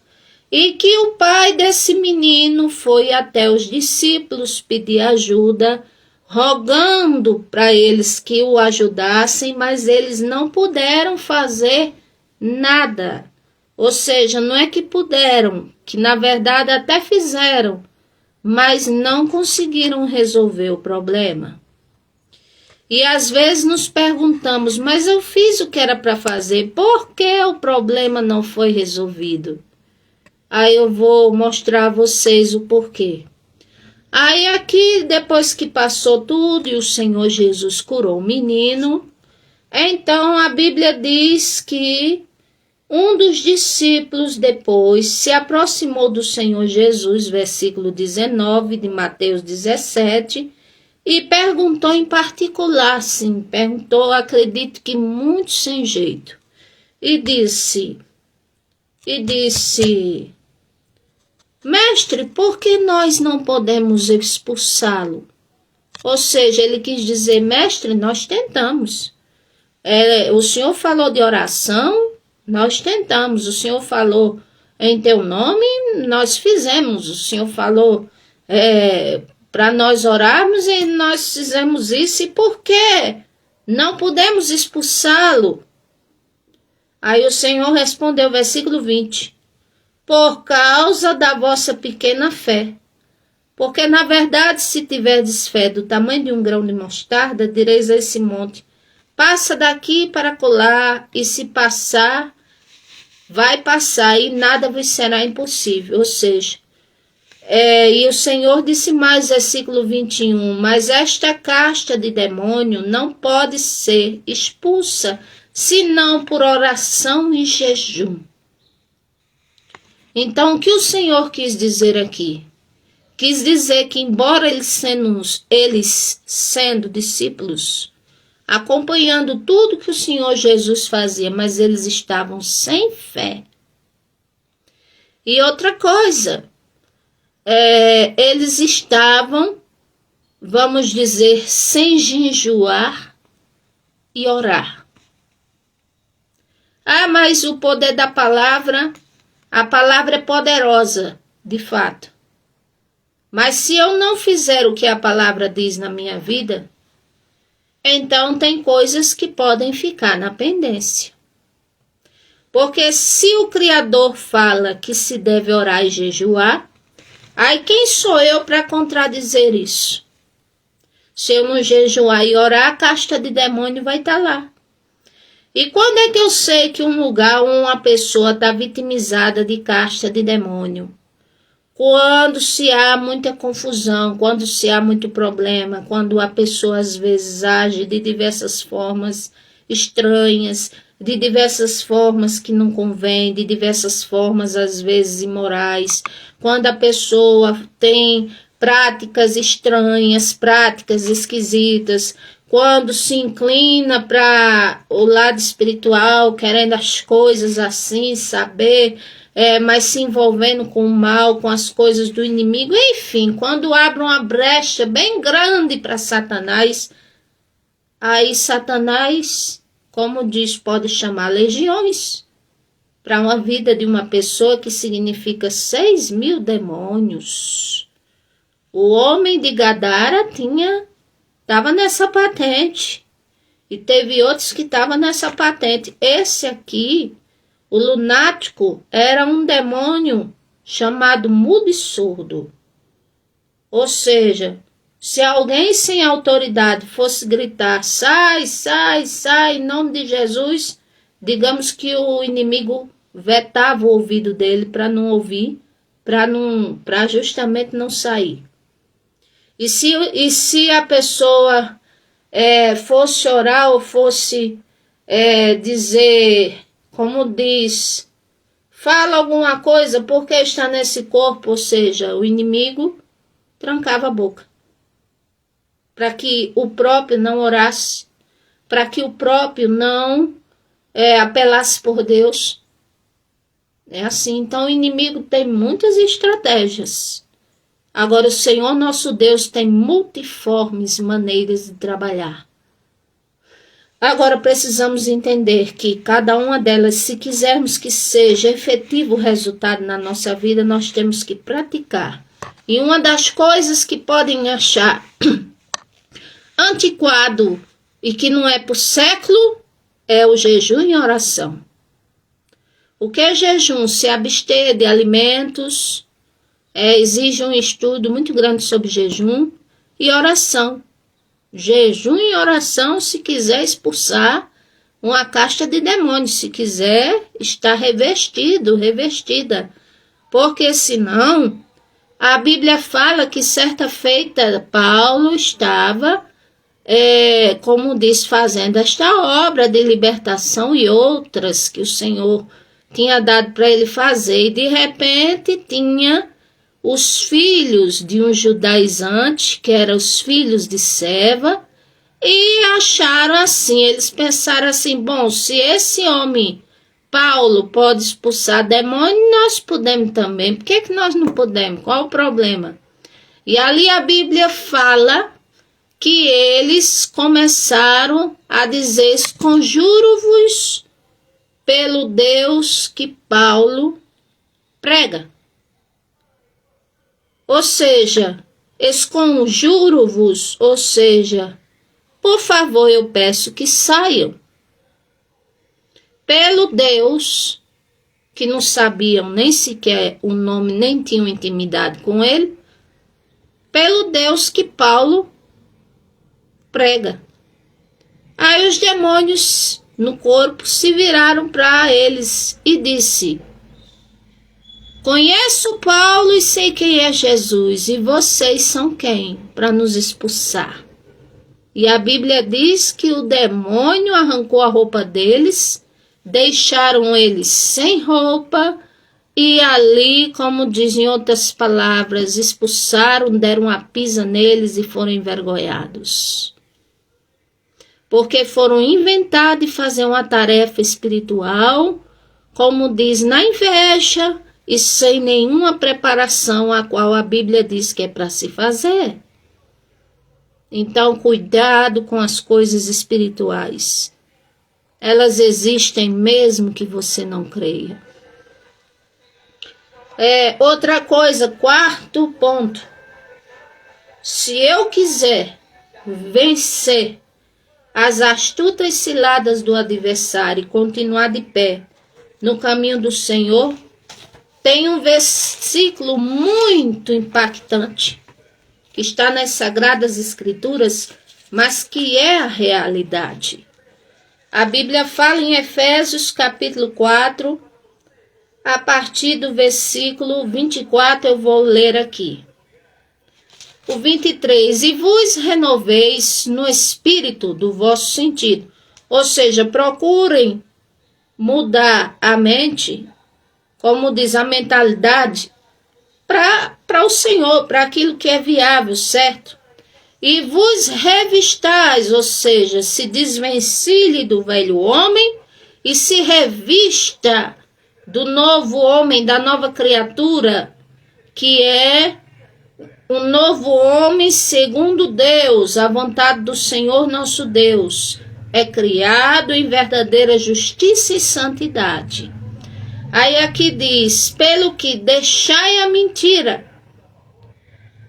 [SPEAKER 1] e que o pai desse menino foi até os discípulos pedir ajuda, rogando para eles que o ajudassem, mas eles não puderam fazer nada. Ou seja, não é que puderam, que na verdade até fizeram, mas não conseguiram resolver o problema. E às vezes nos perguntamos, mas eu fiz o que era para fazer, por que o problema não foi resolvido? Aí eu vou mostrar a vocês o porquê. Aí aqui, depois que passou tudo e o Senhor Jesus curou o menino, então a Bíblia diz que um dos discípulos depois se aproximou do Senhor Jesus, versículo 19 de Mateus 17, e perguntou em particular, sim, perguntou, acredito que muito sem jeito, e disse, mestre, por que nós não podemos expulsá-lo? Ou seja, ele quis dizer, mestre, nós tentamos. O Senhor falou de oração, nós tentamos. O Senhor falou em teu nome, nós fizemos. O Senhor falou para nós orarmos e nós fizemos isso. E por que não podemos expulsá-lo? Aí o Senhor respondeu, versículo 20. Por causa da vossa pequena fé. Porque, na verdade, se tiverdes fé do tamanho de um grão de mostarda, direis a esse monte, passa daqui para colar, e se passar, vai passar, e nada vos será impossível. Ou seja, e o Senhor disse mais, versículo 21, mas esta casta de demônio não pode ser expulsa, senão por oração e jejum. Então, o que o Senhor quis dizer aqui? Quis dizer que, embora eles sendo discípulos, acompanhando tudo que o Senhor Jesus fazia, mas eles estavam sem fé. E outra coisa, eles estavam, vamos dizer, sem jejuar e orar. Ah, mas o poder da palavra, a palavra é poderosa, de fato. Mas se eu não fizer o que a palavra diz na minha vida, então tem coisas que podem ficar na pendência. Porque se o Criador fala que se deve orar e jejuar, aí quem sou eu para contradizer isso? Se eu não jejuar e orar, a casta de demônio vai estar lá. E quando é que eu sei que um lugar ou uma pessoa está vitimizada de casta de demônio? Quando se há muita confusão, quando se há muito problema, quando a pessoa às vezes age de diversas formas estranhas, de diversas formas que não convém, de diversas formas às vezes imorais, quando a pessoa tem práticas estranhas, práticas esquisitas, quando se inclina para o lado espiritual, querendo as coisas assim, saber, mas se envolvendo com o mal, com as coisas do inimigo, enfim, quando abre uma brecha bem grande para Satanás, aí Satanás, como diz, pode chamar legiões para uma vida de uma pessoa que significa 6.000 demônios. O homem de Gadara estava nessa patente. E teve outros que estavam nessa patente. Esse aqui, o lunático, era um demônio chamado mudo e surdo. Ou seja, se alguém sem autoridade fosse gritar, sai, sai, sai, em nome de Jesus, digamos que o inimigo vetava o ouvido dele para não ouvir, para justamente não sair. E se a pessoa fosse orar ou fosse dizer, como diz, fala alguma coisa porque está nesse corpo, ou seja, o inimigo trancava a boca, para que o próprio não orasse, para que o próprio não apelasse por Deus. É assim, então o inimigo tem muitas estratégias. Agora o Senhor nosso Deus tem multiformes maneiras de trabalhar. Agora precisamos entender que cada uma delas, se quisermos que seja efetivo o resultado na nossa vida, nós temos que praticar. E uma das coisas que podem achar antiquado e que não é por século é o jejum e oração. O que é jejum? Se abster de alimentos, exige um estudo muito grande sobre jejum e oração. Jejum e oração, se quiser expulsar uma casta de demônios, se quiser estar revestida. Porque senão, a Bíblia fala que certa feita Paulo estava, como diz, fazendo esta obra de libertação e outras que o Senhor tinha dado para ele fazer, e de repente tinha os filhos de um judaizante, que eram os filhos de Seva, e acharam assim, eles pensaram assim, bom, se esse homem, Paulo, pode expulsar demônio, nós podemos também, por que nós não podemos? Qual o problema? E ali a Bíblia fala que eles começaram a dizer, conjuro-vos pelo Deus que Paulo prega. Ou seja, esconjuro-vos, ou seja, por favor, eu peço que saiam. Pelo Deus, que não sabiam nem sequer o nome, nem tinham intimidade com ele, pelo Deus que Paulo prega. Aí os demônios no corpo se viraram para eles e disse: conheço Paulo e sei quem é Jesus, e vocês são quem para nos expulsar? E a Bíblia diz que o demônio arrancou a roupa deles, deixaram eles sem roupa, e ali, como dizem outras palavras, expulsaram, deram uma pisa neles e foram envergonhados. Porque foram inventar de fazer uma tarefa espiritual, como diz, na inveja e sem nenhuma preparação, a qual a Bíblia diz que é para se fazer. Então, cuidado com as coisas espirituais. Elas existem mesmo que você não creia. Outra coisa, quarto ponto. Se eu quiser vencer as astutas ciladas do adversário e continuar de pé no caminho do Senhor, tem um versículo muito impactante que está nas Sagradas Escrituras, mas que é a realidade. A Bíblia fala em Efésios capítulo 4, a partir do versículo 24, eu vou ler aqui. O 23, e vos renoveis no espírito do vosso sentido. Ou seja, procurem mudar a mente, como diz a mentalidade, para o Senhor, para aquilo que é viável, certo? E vos revistais, ou seja, se desvencilhe do velho homem e se revista do novo homem, da nova criatura, que é um novo homem segundo Deus, a vontade do Senhor nosso Deus, é criado em verdadeira justiça e santidade. Aí aqui diz, pelo que deixai a mentira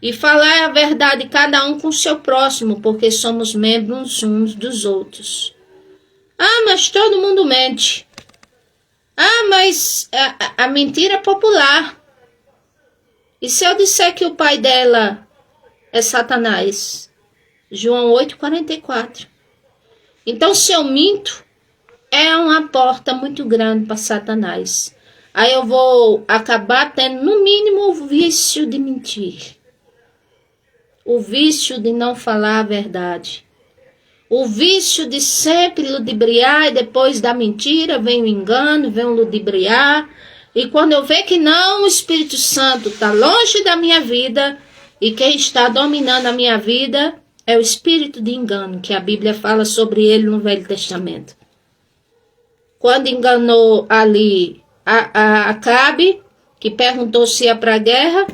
[SPEAKER 1] e falai a verdade cada um com o seu próximo, porque somos membros uns dos outros. Ah, mas todo mundo mente. Ah, mas a mentira é popular. E se eu disser que o pai dela é Satanás? João 8,44. Então, se eu minto, é uma porta muito grande para Satanás. Aí eu vou acabar tendo, no mínimo, o vício de mentir. o vício de não falar a verdade. O vício de sempre ludibriar e depois da mentira vem o engano, vem o ludibriar. E quando eu ver que não, o Espírito Santo está longe da minha vida e quem está dominando a minha vida é o espírito de engano, que a Bíblia fala sobre ele no Velho Testamento. Quando enganou ali a Acabe, que perguntou se ia para a guerra,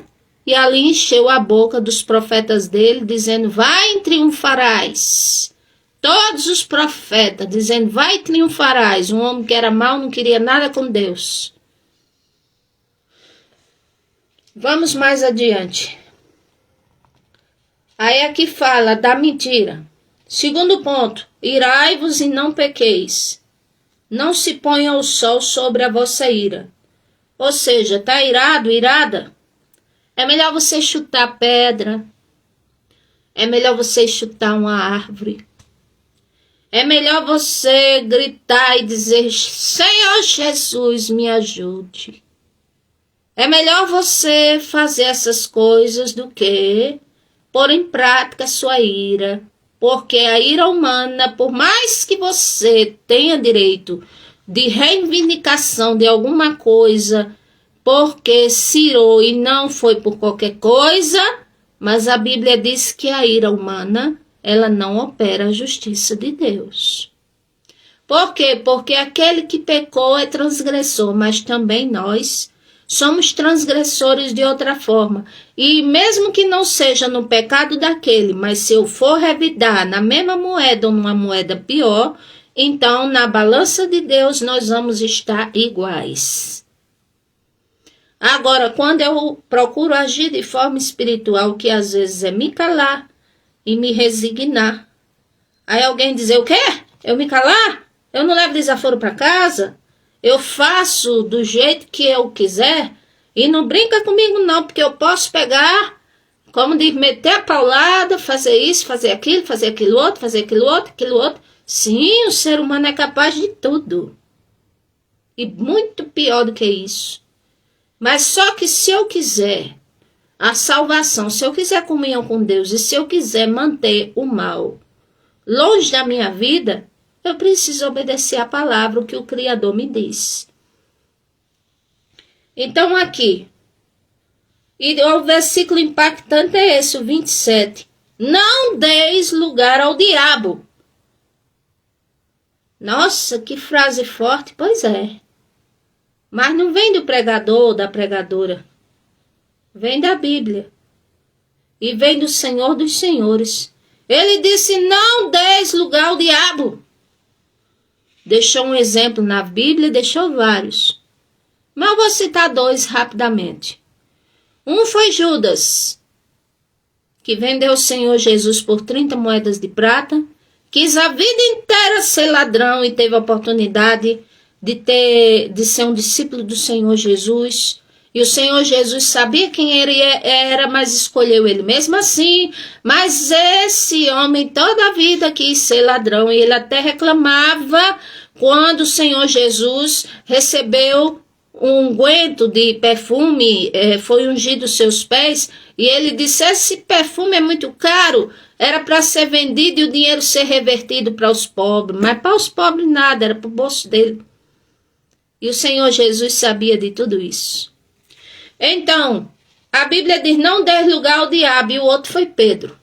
[SPEAKER 1] e ali encheu a boca dos profetas dele, dizendo, vai triunfarás. Todos os profetas dizendo, vai triunfarás. Um homem que era mau, não queria nada com Deus. Vamos mais adiante. Aí aqui fala da mentira. Segundo ponto, irai-vos e não pequeis. Não se ponha o sol sobre a vossa ira. Ou seja, está irado, irada? É melhor você chutar pedra. É melhor você chutar uma árvore. É melhor você gritar e dizer, Senhor Jesus, me ajude. É melhor você fazer essas coisas do que pôr em prática a sua ira. Porque a ira humana, por mais que você tenha direito de reivindicação de alguma coisa, porque se irou e não foi por qualquer coisa, mas a Bíblia diz que a ira humana, ela não opera a justiça de Deus. Por quê? Porque aquele que pecou é transgressor, mas também nós somos transgressores de outra forma. E mesmo que não seja no pecado daquele, mas se eu for revidar na mesma moeda ou numa moeda pior, então na balança de Deus nós vamos estar iguais. Agora, quando eu procuro agir de forma espiritual, que às vezes é me calar e me resignar. Aí alguém dizer, o quê? Eu me calar? Eu não levo desaforo para casa? Eu faço do jeito que eu quiser? E não brinca comigo não, porque eu posso pegar, como diz, meter a paulada, fazer isso, fazer aquilo outro, fazer aquilo outro. Sim, o ser humano é capaz de tudo. E muito pior do que isso. Mas só que se eu quiser a salvação, se eu quiser comunhão com Deus e se eu quiser manter o mal longe da minha vida, eu preciso obedecer a palavra, o que o Criador me diz. Então aqui, e o versículo impactante é esse, o 27. Não deis lugar ao diabo. Nossa, que frase forte, pois é. Mas não vem do pregador ou da pregadora. Vem da Bíblia. E vem do Senhor dos Senhores. Ele disse, não deis lugar ao diabo. Deixou um exemplo na Bíblia, deixou vários. Mas eu vou citar dois rapidamente. Um foi Judas, que vendeu o Senhor Jesus por 30 moedas de prata, quis a vida inteira ser ladrão e teve a oportunidade de ser um discípulo do Senhor Jesus. E o Senhor Jesus sabia quem ele era, mas escolheu ele mesmo assim. Mas esse homem toda a vida quis ser ladrão. E ele até reclamava quando o Senhor Jesus recebeu um unguento de perfume, foi ungido os seus pés. E ele disse, esse perfume é muito caro, era para ser vendido e o dinheiro ser revertido para os pobres. Mas para os pobres nada, era para o bolso dele. E o Senhor Jesus sabia de tudo isso. Então, a Bíblia diz, não dê lugar ao diabo, e o outro foi Pedro.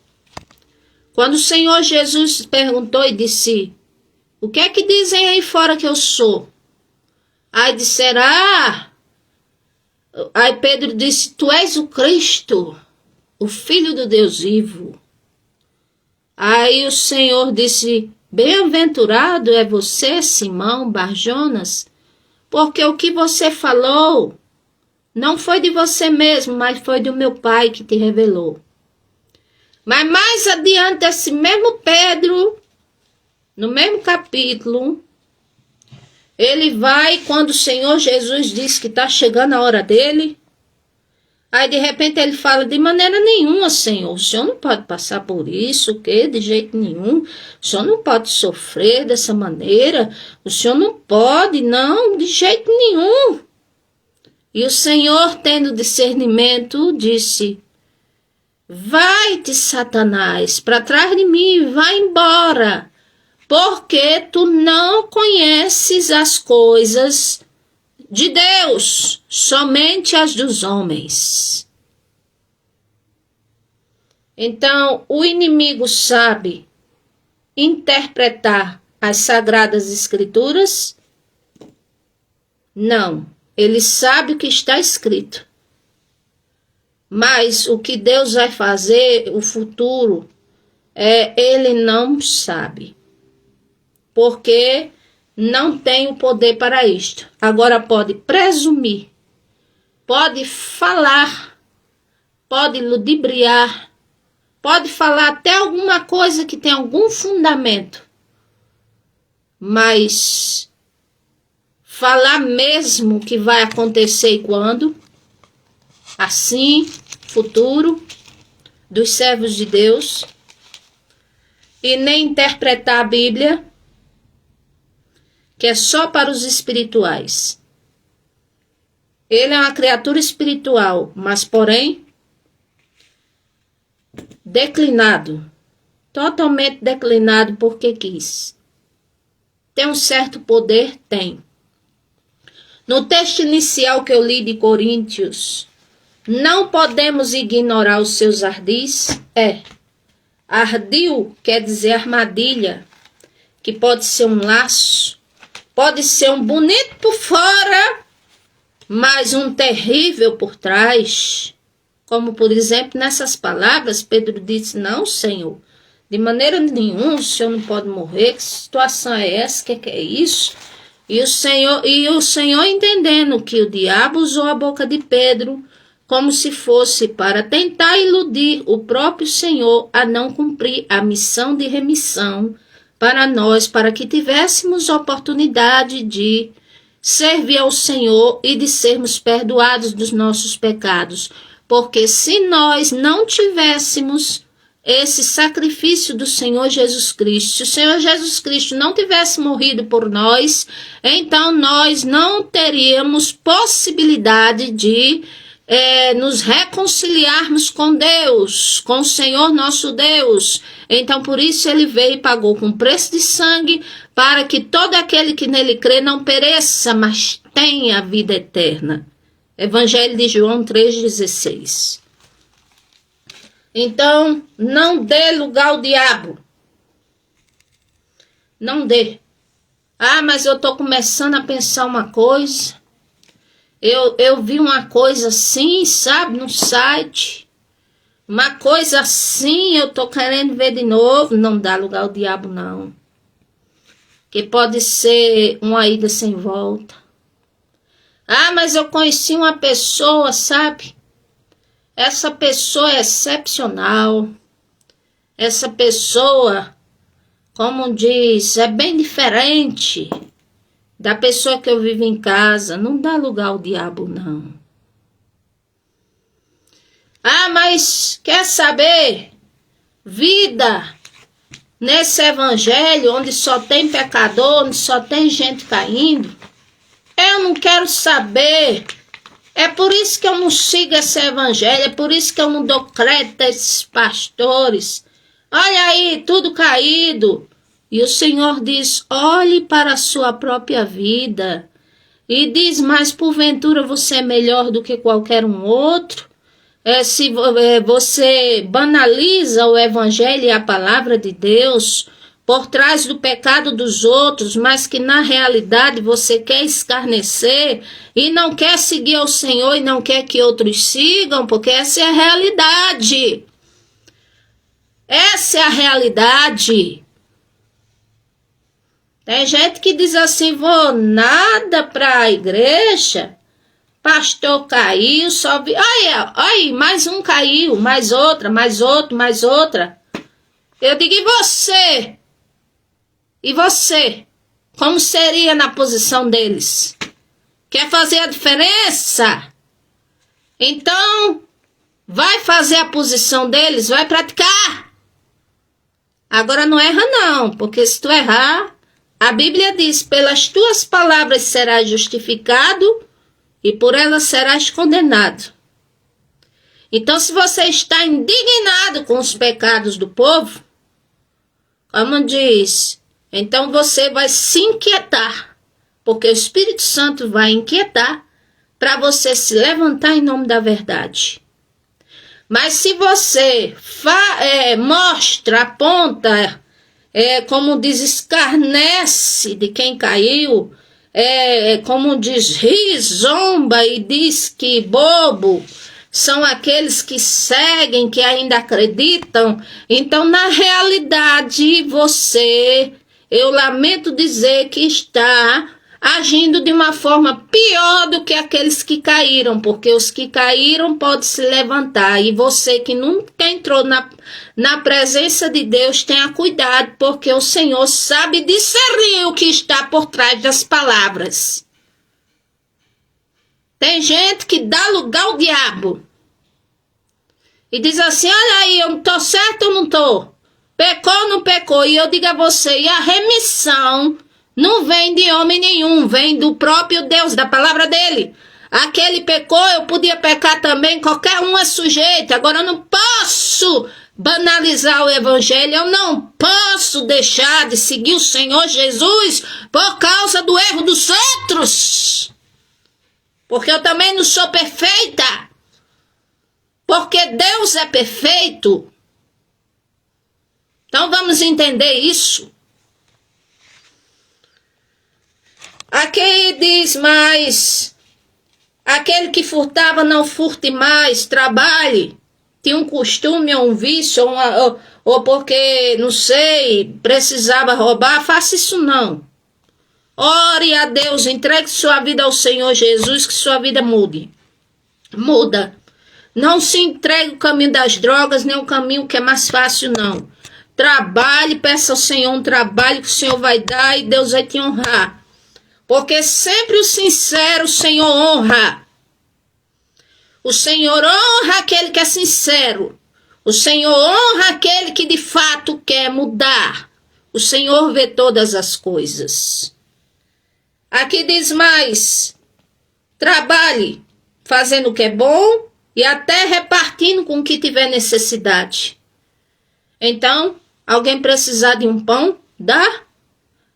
[SPEAKER 1] Quando o Senhor Jesus perguntou e disse, o que é que dizem aí fora que eu sou? Aí disseram, aí Pedro disse, tu és o Cristo, o Filho do Deus vivo. Aí o Senhor disse, bem-aventurado é você, Simão Barjonas, porque o que você falou não foi de você mesmo, mas foi do meu Pai que te revelou. Mas mais adiante, esse mesmo Pedro, no mesmo capítulo, ele vai, quando o Senhor Jesus diz que está chegando a hora dele, aí de repente ele fala, de maneira nenhuma, Senhor, o Senhor não pode passar por isso, o quê? De jeito nenhum, o Senhor não pode sofrer dessa maneira, o Senhor não pode, não, de jeito nenhum. E o Senhor, tendo discernimento, disse, vai-te, Satanás, para trás de mim, vai embora, porque tu não conheces as coisas de Deus, somente as dos homens. Então, o inimigo sabe interpretar as Sagradas Escrituras? Não, ele sabe o que está escrito. Mas o que Deus vai fazer, o futuro, ele não sabe. Porque não tem o poder para isto. Agora pode presumir, pode falar, pode ludibriar, pode falar até alguma coisa que tem algum fundamento. Mas falar mesmo que vai acontecer e quando, assim, futuro dos servos de Deus, e nem interpretar a Bíblia, que é só para os espirituais. Ele é uma criatura espiritual, mas porém declinado, totalmente declinado porque quis. Tem um certo poder? Tem. No texto inicial que eu li de Coríntios, não podemos ignorar os seus ardis. Ardil quer dizer armadilha, que pode ser um laço, pode ser um bonito por fora, mas um terrível por trás. Como, por exemplo, nessas palavras, Pedro disse, não, Senhor, de maneira nenhuma, o Senhor não pode morrer, que situação é essa, que é isso? E o Senhor entendendo que o diabo usou a boca de Pedro como se fosse para tentar iludir o próprio Senhor a não cumprir a missão de remissão para nós, para que tivéssemos oportunidade de servir ao Senhor e de sermos perdoados dos nossos pecados. Porque se nós não tivéssemos esse sacrifício do Senhor Jesus Cristo, se o Senhor Jesus Cristo não tivesse morrido por nós, então nós não teríamos possibilidade de nos reconciliarmos com Deus, com o Senhor nosso Deus. Então por isso ele veio e pagou com preço de sangue, para que todo aquele que nele crê não pereça, mas tenha a vida eterna. Evangelho de João 3,16. Então, não dê lugar ao diabo. Não dê. Ah, mas eu estou começando a pensar uma coisa. Eu vi uma coisa assim, sabe, no site. Uma coisa assim, eu estou querendo ver de novo. Não dá lugar ao diabo, não. Que pode ser uma ida sem volta. Ah, mas eu conheci uma pessoa, sabe? Essa pessoa é excepcional. Essa pessoa, como diz, é bem diferente da pessoa que eu vivo em casa. Não dá lugar ao diabo, não. Ah, mas quer saber? Vida nesse evangelho onde só tem pecador, onde só tem gente caindo. Eu não quero saber. É por isso que eu não sigo esse evangelho. É por isso que eu não dou crédito a esses pastores. Olha aí, tudo caído. E o Senhor diz, olhe para a sua própria vida. E diz, mas porventura você é melhor do que qualquer um outro? Se você banaliza o evangelho e a palavra de Deus por trás do pecado dos outros, mas que na realidade você quer escarnecer e não quer seguir ao Senhor e não quer que outros sigam, porque essa é a realidade. Essa é a realidade. Tem gente que diz assim, vou nada para a igreja, pastor caiu, só vi... Aí, mais um caiu, mais outra, mais outro, mais outra. Eu digo, e você? E você? Como seria na posição deles? Quer fazer a diferença? Então, vai fazer a posição deles, vai praticar. Agora não erra não, porque se tu errar, a Bíblia diz, pelas tuas palavras serás justificado e por elas serás condenado. Então, se você está indignado com os pecados do povo, como diz, então você vai se inquietar, porque o Espírito Santo vai inquietar para você se levantar em nome da verdade. Mas se você mostra, aponta, como diz, escarnece de quem caiu, como diz, ri, zomba e diz que bobo são aqueles que seguem, que ainda acreditam, então na realidade eu lamento dizer que está agindo de uma forma pior do que aqueles que caíram, porque os que caíram podem se levantar, e você que nunca entrou na presença de Deus, tenha cuidado, porque o Senhor sabe discernir o que está por trás das palavras. Tem gente que dá lugar ao diabo e diz assim, olha aí, eu tô certo ou não tô? Pecou ou não pecou? E eu digo a você, e a remissão não vem de homem nenhum, vem do próprio Deus, da palavra dele. Aquele pecou, eu podia pecar também, qualquer um é sujeito. Agora eu não posso banalizar o evangelho, eu não posso deixar de seguir o Senhor Jesus por causa do erro dos outros. Porque eu também não sou perfeita. Porque Deus é perfeito. Então vamos entender isso. Aqui diz mais, aquele que furtava não furte mais, trabalhe, tinha um costume ou um vício, ou porque, não sei, precisava roubar, faça isso não. Ore a Deus, entregue sua vida ao Senhor Jesus, que sua vida muda. Não se entregue o caminho das drogas, nem o caminho que é mais fácil não. Trabalhe, peça ao Senhor um trabalho que o Senhor vai dar e Deus vai te honrar. Porque sempre o sincero o Senhor honra. O Senhor honra aquele que é sincero. O Senhor honra aquele que de fato quer mudar. O Senhor vê todas as coisas. Aqui diz mais, trabalhe fazendo o que é bom e até repartindo com o que tiver necessidade. Então, alguém precisar de um pão? Dá.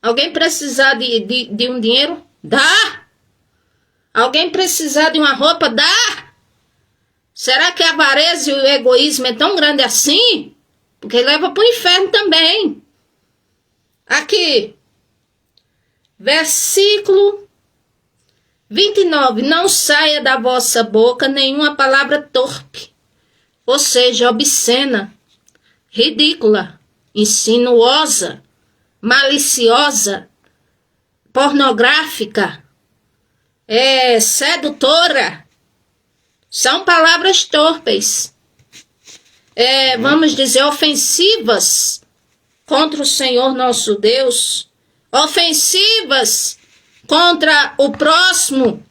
[SPEAKER 1] Alguém precisar de um dinheiro? Dá. Alguém precisar de uma roupa? Dá. Será que a avareza e o egoísmo é tão grande assim? Porque leva para o inferno também. Aqui, versículo 29. Não saia da vossa boca nenhuma palavra torpe, ou seja, obscena, ridícula, insinuosa, maliciosa, pornográfica, sedutora. São palavras torpes, vamos dizer, ofensivas contra o Senhor nosso Deus, ofensivas contra o próximo,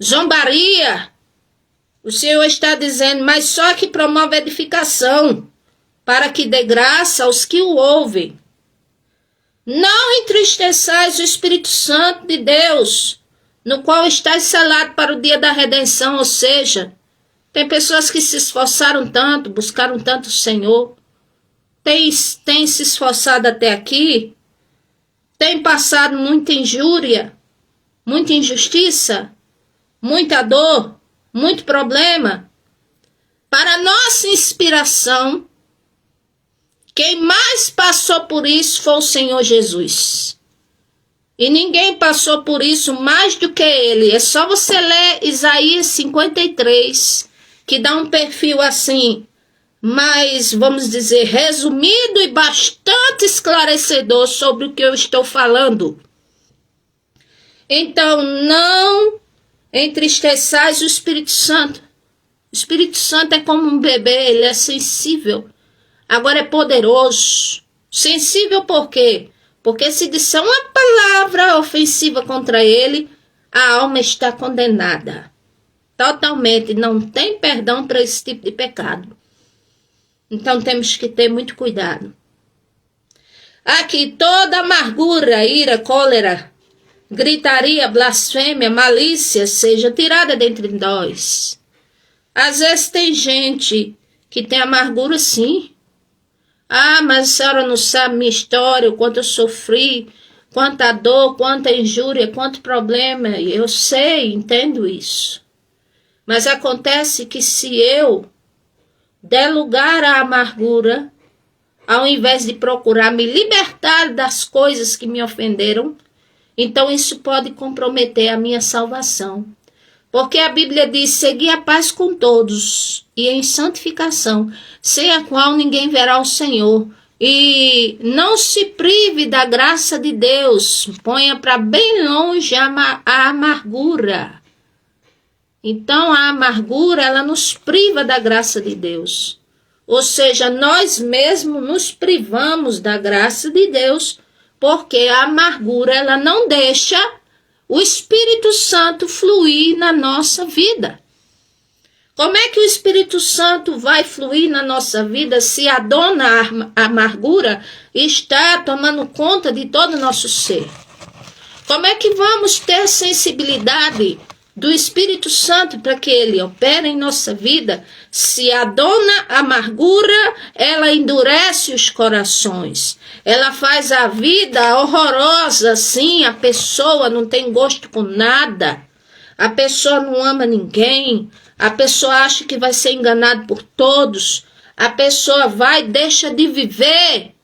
[SPEAKER 1] zombaria. O Senhor está dizendo, mas só que promove edificação, para que dê graça aos que o ouvem. Não entristeçais o Espírito Santo de Deus, no qual estáis selado para o dia da redenção, ou seja, tem pessoas que se esforçaram tanto, buscaram tanto o Senhor, tem se esforçado até aqui, tem passado muita injúria, muita injustiça, muita dor, muito problema. Para nossa inspiração, quem mais passou por isso foi o Senhor Jesus. E ninguém passou por isso mais do que ele. É só você ler Isaías 53, que dá um perfil assim, mais, vamos dizer, resumido e bastante esclarecedor sobre o que eu estou falando. Então, não entristeçais o Espírito Santo. O Espírito Santo é como um bebê, ele é sensível. Agora é poderoso. Sensível por quê? Porque se disser uma palavra ofensiva contra ele, a alma está condenada. Totalmente, não tem perdão para esse tipo de pecado. Então temos que ter muito cuidado. Aqui toda amargura, ira, cólera, gritaria, blasfêmia, malícia seja tirada dentre nós. Às vezes tem gente que tem amargura sim. Ah, mas a senhora não sabe minha história, o quanto eu sofri, quanta dor, quanta injúria, quanto problema. Eu sei, entendo isso. Mas acontece que se eu der lugar à amargura, ao invés de procurar me libertar das coisas que me ofenderam, então isso pode comprometer a minha salvação. Porque a Bíblia diz, segui a paz com todos e em santificação, sem a qual ninguém verá o Senhor. E não se prive da graça de Deus, ponha para bem longe a amargura. Então a amargura, ela nos priva da graça de Deus. Ou seja, nós mesmos nos privamos da graça de Deus, porque a amargura, ela não deixa o Espírito Santo fluir na nossa vida. Como é que o Espírito Santo vai fluir na nossa vida se a dona amargura está tomando conta de todo o nosso ser? Como é que vamos ter sensibilidade do Espírito Santo para que ele opere em nossa vida se a dona amargura, ela endurece os corações? Ela faz a vida horrorosa, assim, a pessoa não tem gosto com nada, a pessoa não ama ninguém, a pessoa acha que vai ser enganada por todos, a pessoa vai e deixa de viver,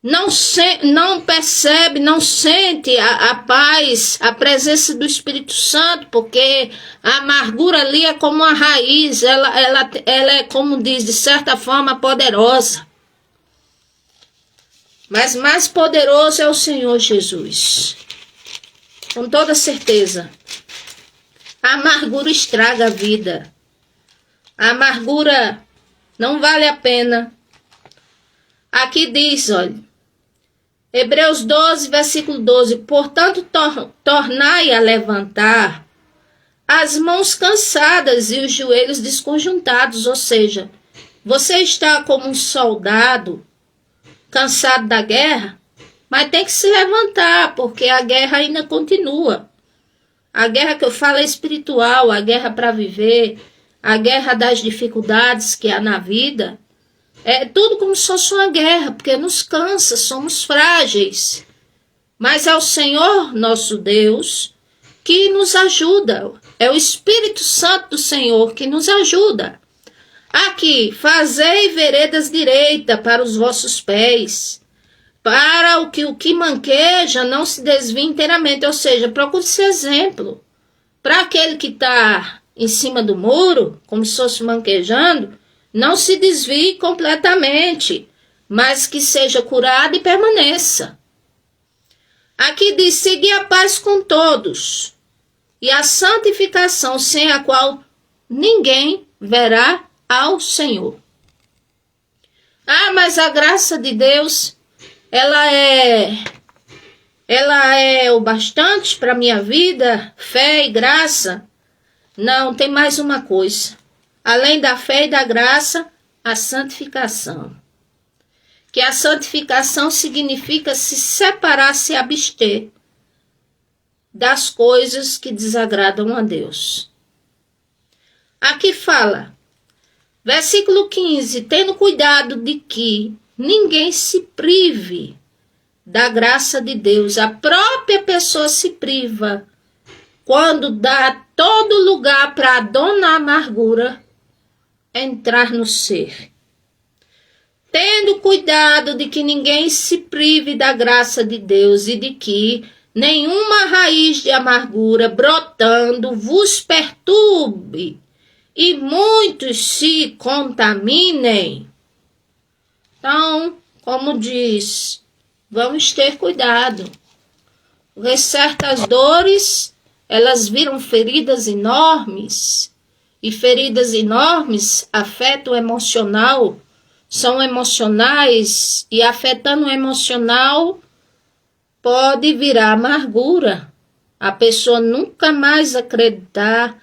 [SPEAKER 1] não percebe, não sente a paz, a presença do Espírito Santo, porque a amargura ali é como uma raiz, ela é, como diz, de certa forma poderosa. Mas mais poderoso é o Senhor Jesus. Com toda certeza. A amargura estraga a vida. A amargura não vale a pena. Aqui diz, olha, Hebreus 12, versículo 12. Portanto, tornai a levantar as mãos cansadas e os joelhos desconjuntados. Ou seja, você está como um soldado cansado da guerra, mas tem que se levantar, porque a guerra ainda continua. A guerra que eu falo é espiritual, a guerra para viver, a guerra das dificuldades que há na vida. É tudo como se fosse uma guerra, porque nos cansa, somos frágeis. Mas é o Senhor, nosso Deus, que nos ajuda. É o Espírito Santo do Senhor que nos ajuda. Aqui, fazei veredas direitas para os vossos pés, para o que manqueja não se desvie inteiramente. Ou seja, procure ser exemplo. Para aquele que está em cima do muro, como se fosse manquejando, não se desvie completamente, mas que seja curado e permaneça. Aqui diz, segui a paz com todos, e a santificação, sem a qual ninguém verá ao Senhor. Ah, mas a graça de Deus, ela é o bastante para minha vida, fé e graça? Não, tem mais uma coisa. Além da fé e da graça, a santificação. Que a santificação significa se separar, se abster das coisas que desagradam a Deus. Aqui fala, versículo 15, tendo cuidado de que ninguém se prive da graça de Deus. A própria pessoa se priva quando dá todo lugar para a dona amargura entrar no ser. Tendo cuidado de que ninguém se prive da graça de Deus e de que nenhuma raiz de amargura brotando vos perturbe e muitos se contaminem. Então, como diz, vamos ter cuidado, porque certas dores, elas viram feridas enormes, e feridas enormes afetam o emocional, são emocionais, e afetando o emocional pode virar amargura. A pessoa nunca mais acreditar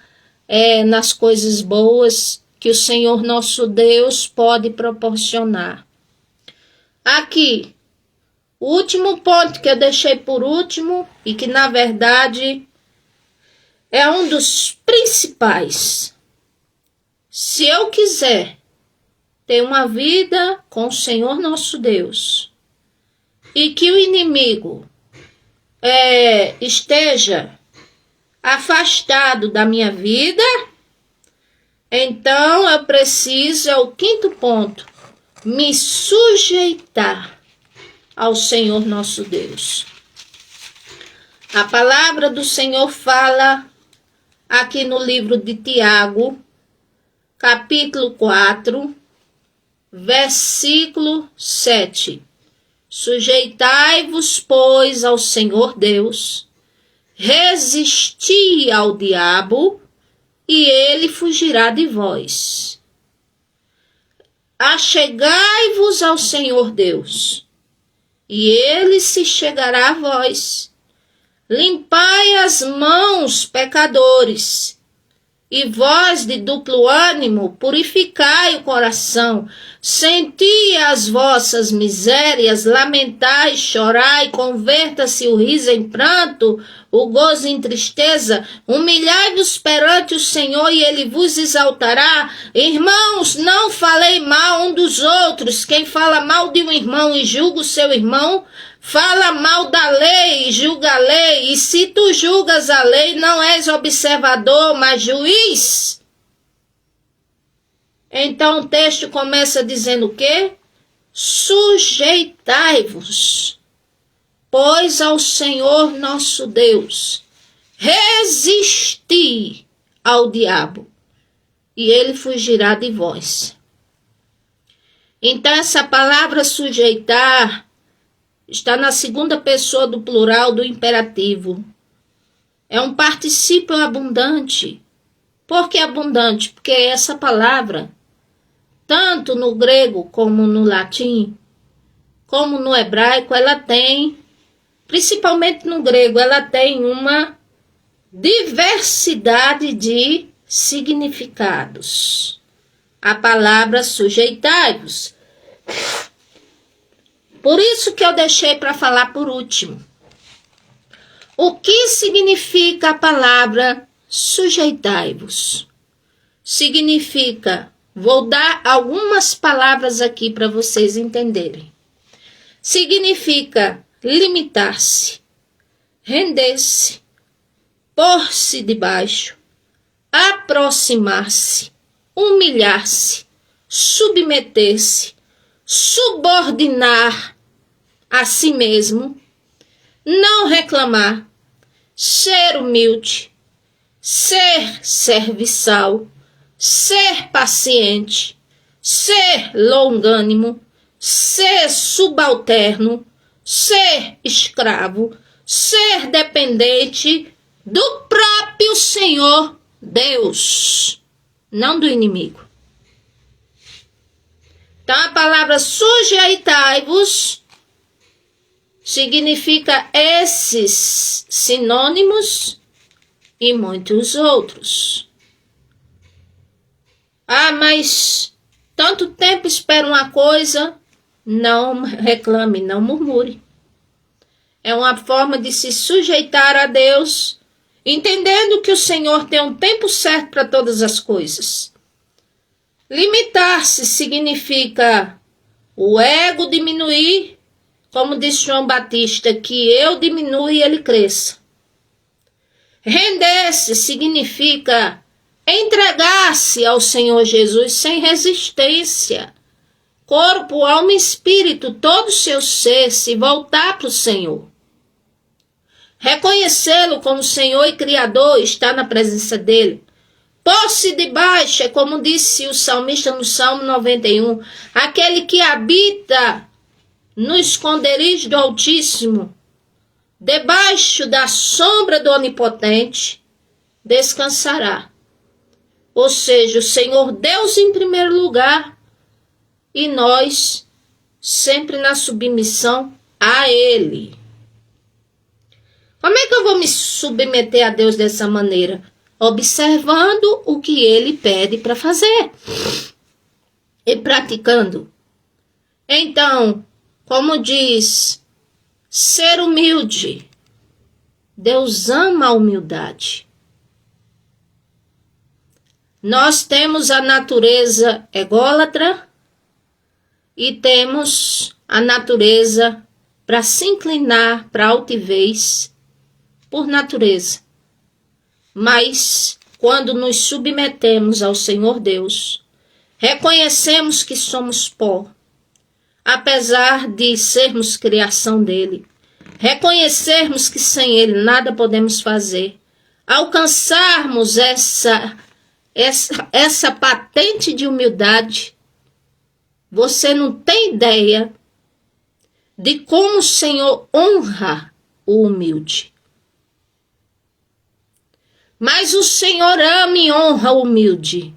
[SPEAKER 1] nas coisas boas que o Senhor nosso Deus pode proporcionar. Aqui, o último ponto que eu deixei por último, e que na verdade é um dos principais. Se eu quiser ter uma vida com o Senhor nosso Deus e que o inimigo esteja afastado da minha vida, então eu preciso, é o quinto ponto, me sujeitar ao Senhor nosso Deus. A palavra do Senhor fala aqui no livro de Tiago, capítulo 4, versículo 7. Sujeitai-vos, pois, ao Senhor Deus, resisti ao diabo, e ele fugirá de vós. Achegai-vos ao Senhor Deus, e ele se chegará a vós. Limpai as mãos, pecadores, e vós de duplo ânimo, purificai o coração. Senti as vossas misérias, lamentai, chorai, converta-se o riso em pranto, o gozo em tristeza. Humilhai-vos perante o Senhor e ele vos exaltará. Irmãos, não falei mal um dos outros. Quem fala mal de um irmão e julga o seu irmão, fala mal da lei e julga a lei. E se tu julgas a lei, não és observador, mas juiz. Então o texto começa dizendo o quê? Sujeitai-vos, pois ao Senhor nosso Deus, resisti ao diabo, e ele fugirá de vós. Então essa palavra sujeitar está na segunda pessoa do plural do imperativo. É um particípio abundante. Por que abundante? Porque essa palavra, tanto no grego como no latim, como no hebraico, ela tem, principalmente no grego, ela tem uma diversidade de significados. A palavra sujeitai-vos. Por isso que eu deixei para falar por último. O que significa a palavra sujeitai-vos? Significa, vou dar algumas palavras aqui para vocês entenderem. Significa limitar-se, render-se, pôr-se debaixo, aproximar-se, humilhar-se, submeter-se, subordinar a si mesmo, não reclamar, ser humilde, ser serviçal, ser paciente, ser longânimo, ser subalterno, ser escravo, ser dependente do próprio Senhor Deus, não do inimigo. Então a palavra sujeitai-vos significa esses sinônimos e muitos outros. Ah, mas tanto tempo espero uma coisa, não reclame, não murmure. É uma forma de se sujeitar a Deus, entendendo que o Senhor tem um tempo certo para todas as coisas. Limitar-se significa o ego diminuir, como disse João Batista, que eu diminua e ele cresça. Render-se significa entregar-se ao Senhor Jesus sem resistência. Corpo, alma e espírito, todo o seu ser, se voltar para o Senhor. Reconhecê-lo como Senhor e Criador, estar na presença dele. Pôr-se debaixo, é como disse o salmista no Salmo 91, aquele que habita no esconderijo do Altíssimo, debaixo da sombra do Onipotente, descansará. Ou seja, o Senhor Deus em primeiro lugar e nós sempre na submissão a Ele. Como é que eu vou me submeter a Deus dessa maneira? Observando o que Ele pede para fazer e praticando. Então, como diz, ser humilde. Deus ama a humildade. Nós temos a natureza ególatra e temos a natureza para se inclinar para a altivez por natureza. Mas quando nos submetemos ao Senhor Deus, reconhecemos que somos pó, apesar de sermos criação dele, reconhecermos que sem ele nada podemos fazer, alcançarmos essa patente de humildade. Você não tem ideia de como o Senhor honra o humilde. Mas o Senhor ama e honra o humilde.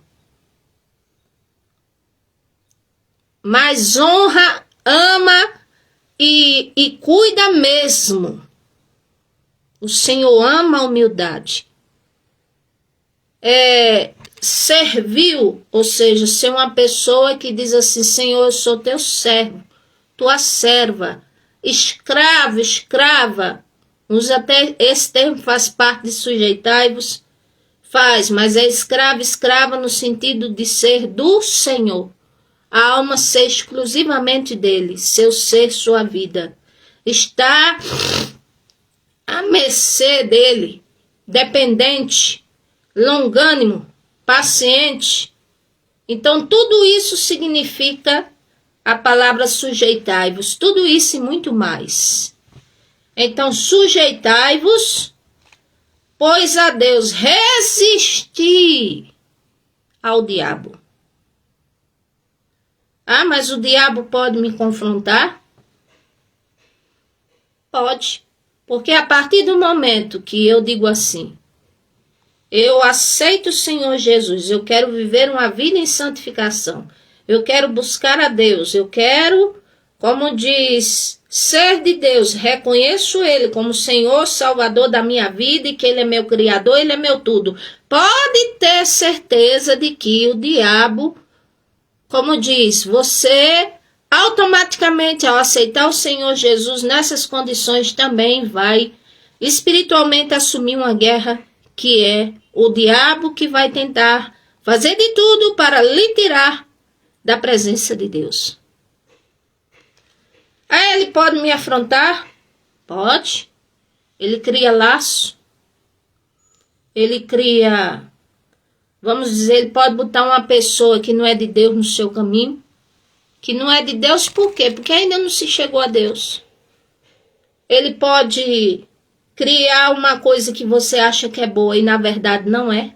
[SPEAKER 1] Mas honra, ama e cuida mesmo. O Senhor ama a humildade. Servil, ou seja, ser uma pessoa que diz assim: Senhor, eu sou teu servo, tua serva, escravo, escrava. Usa até esse termo, faz parte de sujeitai-vos. Faz, mas é escravo, escrava no sentido de ser do Senhor. A alma ser exclusivamente dele, seu ser, sua vida. Está à mercê dele, dependente, longânimo, paciente. Então, tudo isso significa a palavra sujeitai-vos. Tudo isso e muito mais. Então, sujeitai-vos, pois a Deus resisti ao diabo. Ah, mas o diabo pode me confrontar? Pode. Porque a partir do momento que eu digo assim, eu aceito o Senhor Jesus, eu quero viver uma vida em santificação, eu quero buscar a Deus, eu quero, como diz, ser de Deus, reconheço Ele como Senhor, Salvador da minha vida e que Ele é meu Criador, Ele é meu tudo. Pode ter certeza de que o diabo, como diz, você automaticamente ao aceitar o Senhor Jesus nessas condições também vai espiritualmente assumir uma guerra que é o diabo que vai tentar fazer de tudo para lhe tirar da presença de Deus. Aí ele pode me afrontar? Pode. Ele cria laço. Ele cria, vamos dizer, ele pode botar uma pessoa que não é de Deus no seu caminho. Que não é de Deus por quê? Porque ainda não se chegou a Deus. Ele pode criar uma coisa que você acha que é boa e na verdade não é.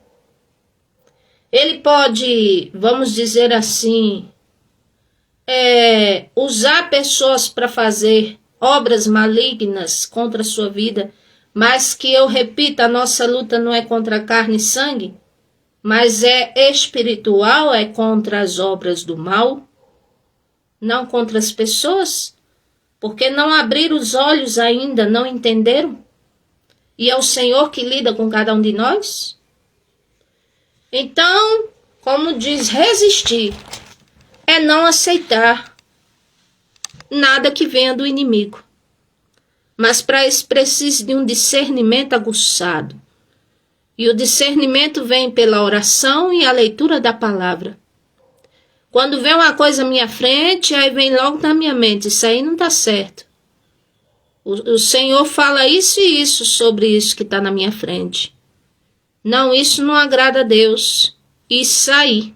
[SPEAKER 1] Ele pode, vamos dizer assim, usar pessoas para fazer obras malignas contra a sua vida, mas que eu repito, a nossa luta não é contra carne e sangue, mas é espiritual, é contra as obras do mal, não contra as pessoas, porque não abriram os olhos ainda, não entenderam. E é o Senhor que lida com cada um de nós. Então, como diz, resistir é não aceitar nada que venha do inimigo. Mas para isso precisa de um discernimento aguçado. E o discernimento vem pela oração e a leitura da palavra. Quando vem uma coisa à minha frente, aí vem logo na minha mente, isso aí não está certo. O Senhor fala isso e isso sobre isso que está na minha frente. Não, isso não agrada a Deus. E sair,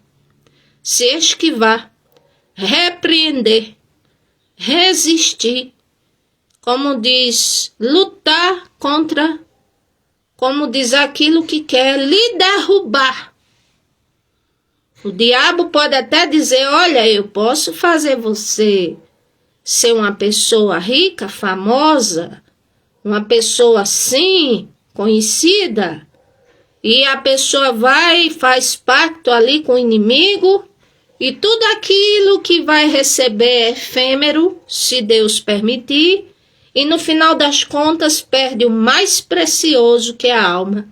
[SPEAKER 1] se esquivar, repreender, resistir, como diz, lutar contra, como diz aquilo que quer lhe derrubar. O diabo pode até dizer, olha, eu posso fazer você ser uma pessoa rica, famosa, uma pessoa assim, conhecida, e a pessoa vai e faz pacto ali com o inimigo, e tudo aquilo que vai receber é efêmero, se Deus permitir, e no final das contas perde o mais precioso que é a alma.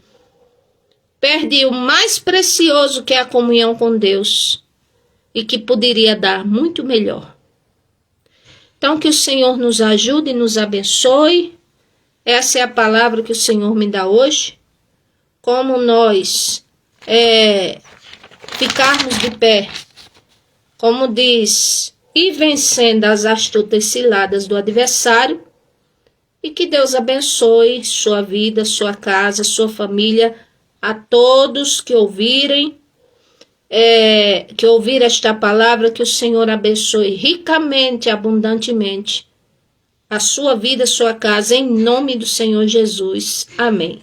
[SPEAKER 1] Perde o mais precioso que é a comunhão com Deus, e que poderia dar muito melhor. Então, que o Senhor nos ajude e nos abençoe. Essa é a palavra que o Senhor me dá hoje. Como nós ficarmos de pé, como diz, e vencendo as astutas ciladas do adversário, e que Deus abençoe sua vida, sua casa, sua família, a todos que ouvirem, que ouvir esta palavra, que o Senhor abençoe ricamente, abundantemente a sua vida, a sua casa, em nome do Senhor Jesus. Amém.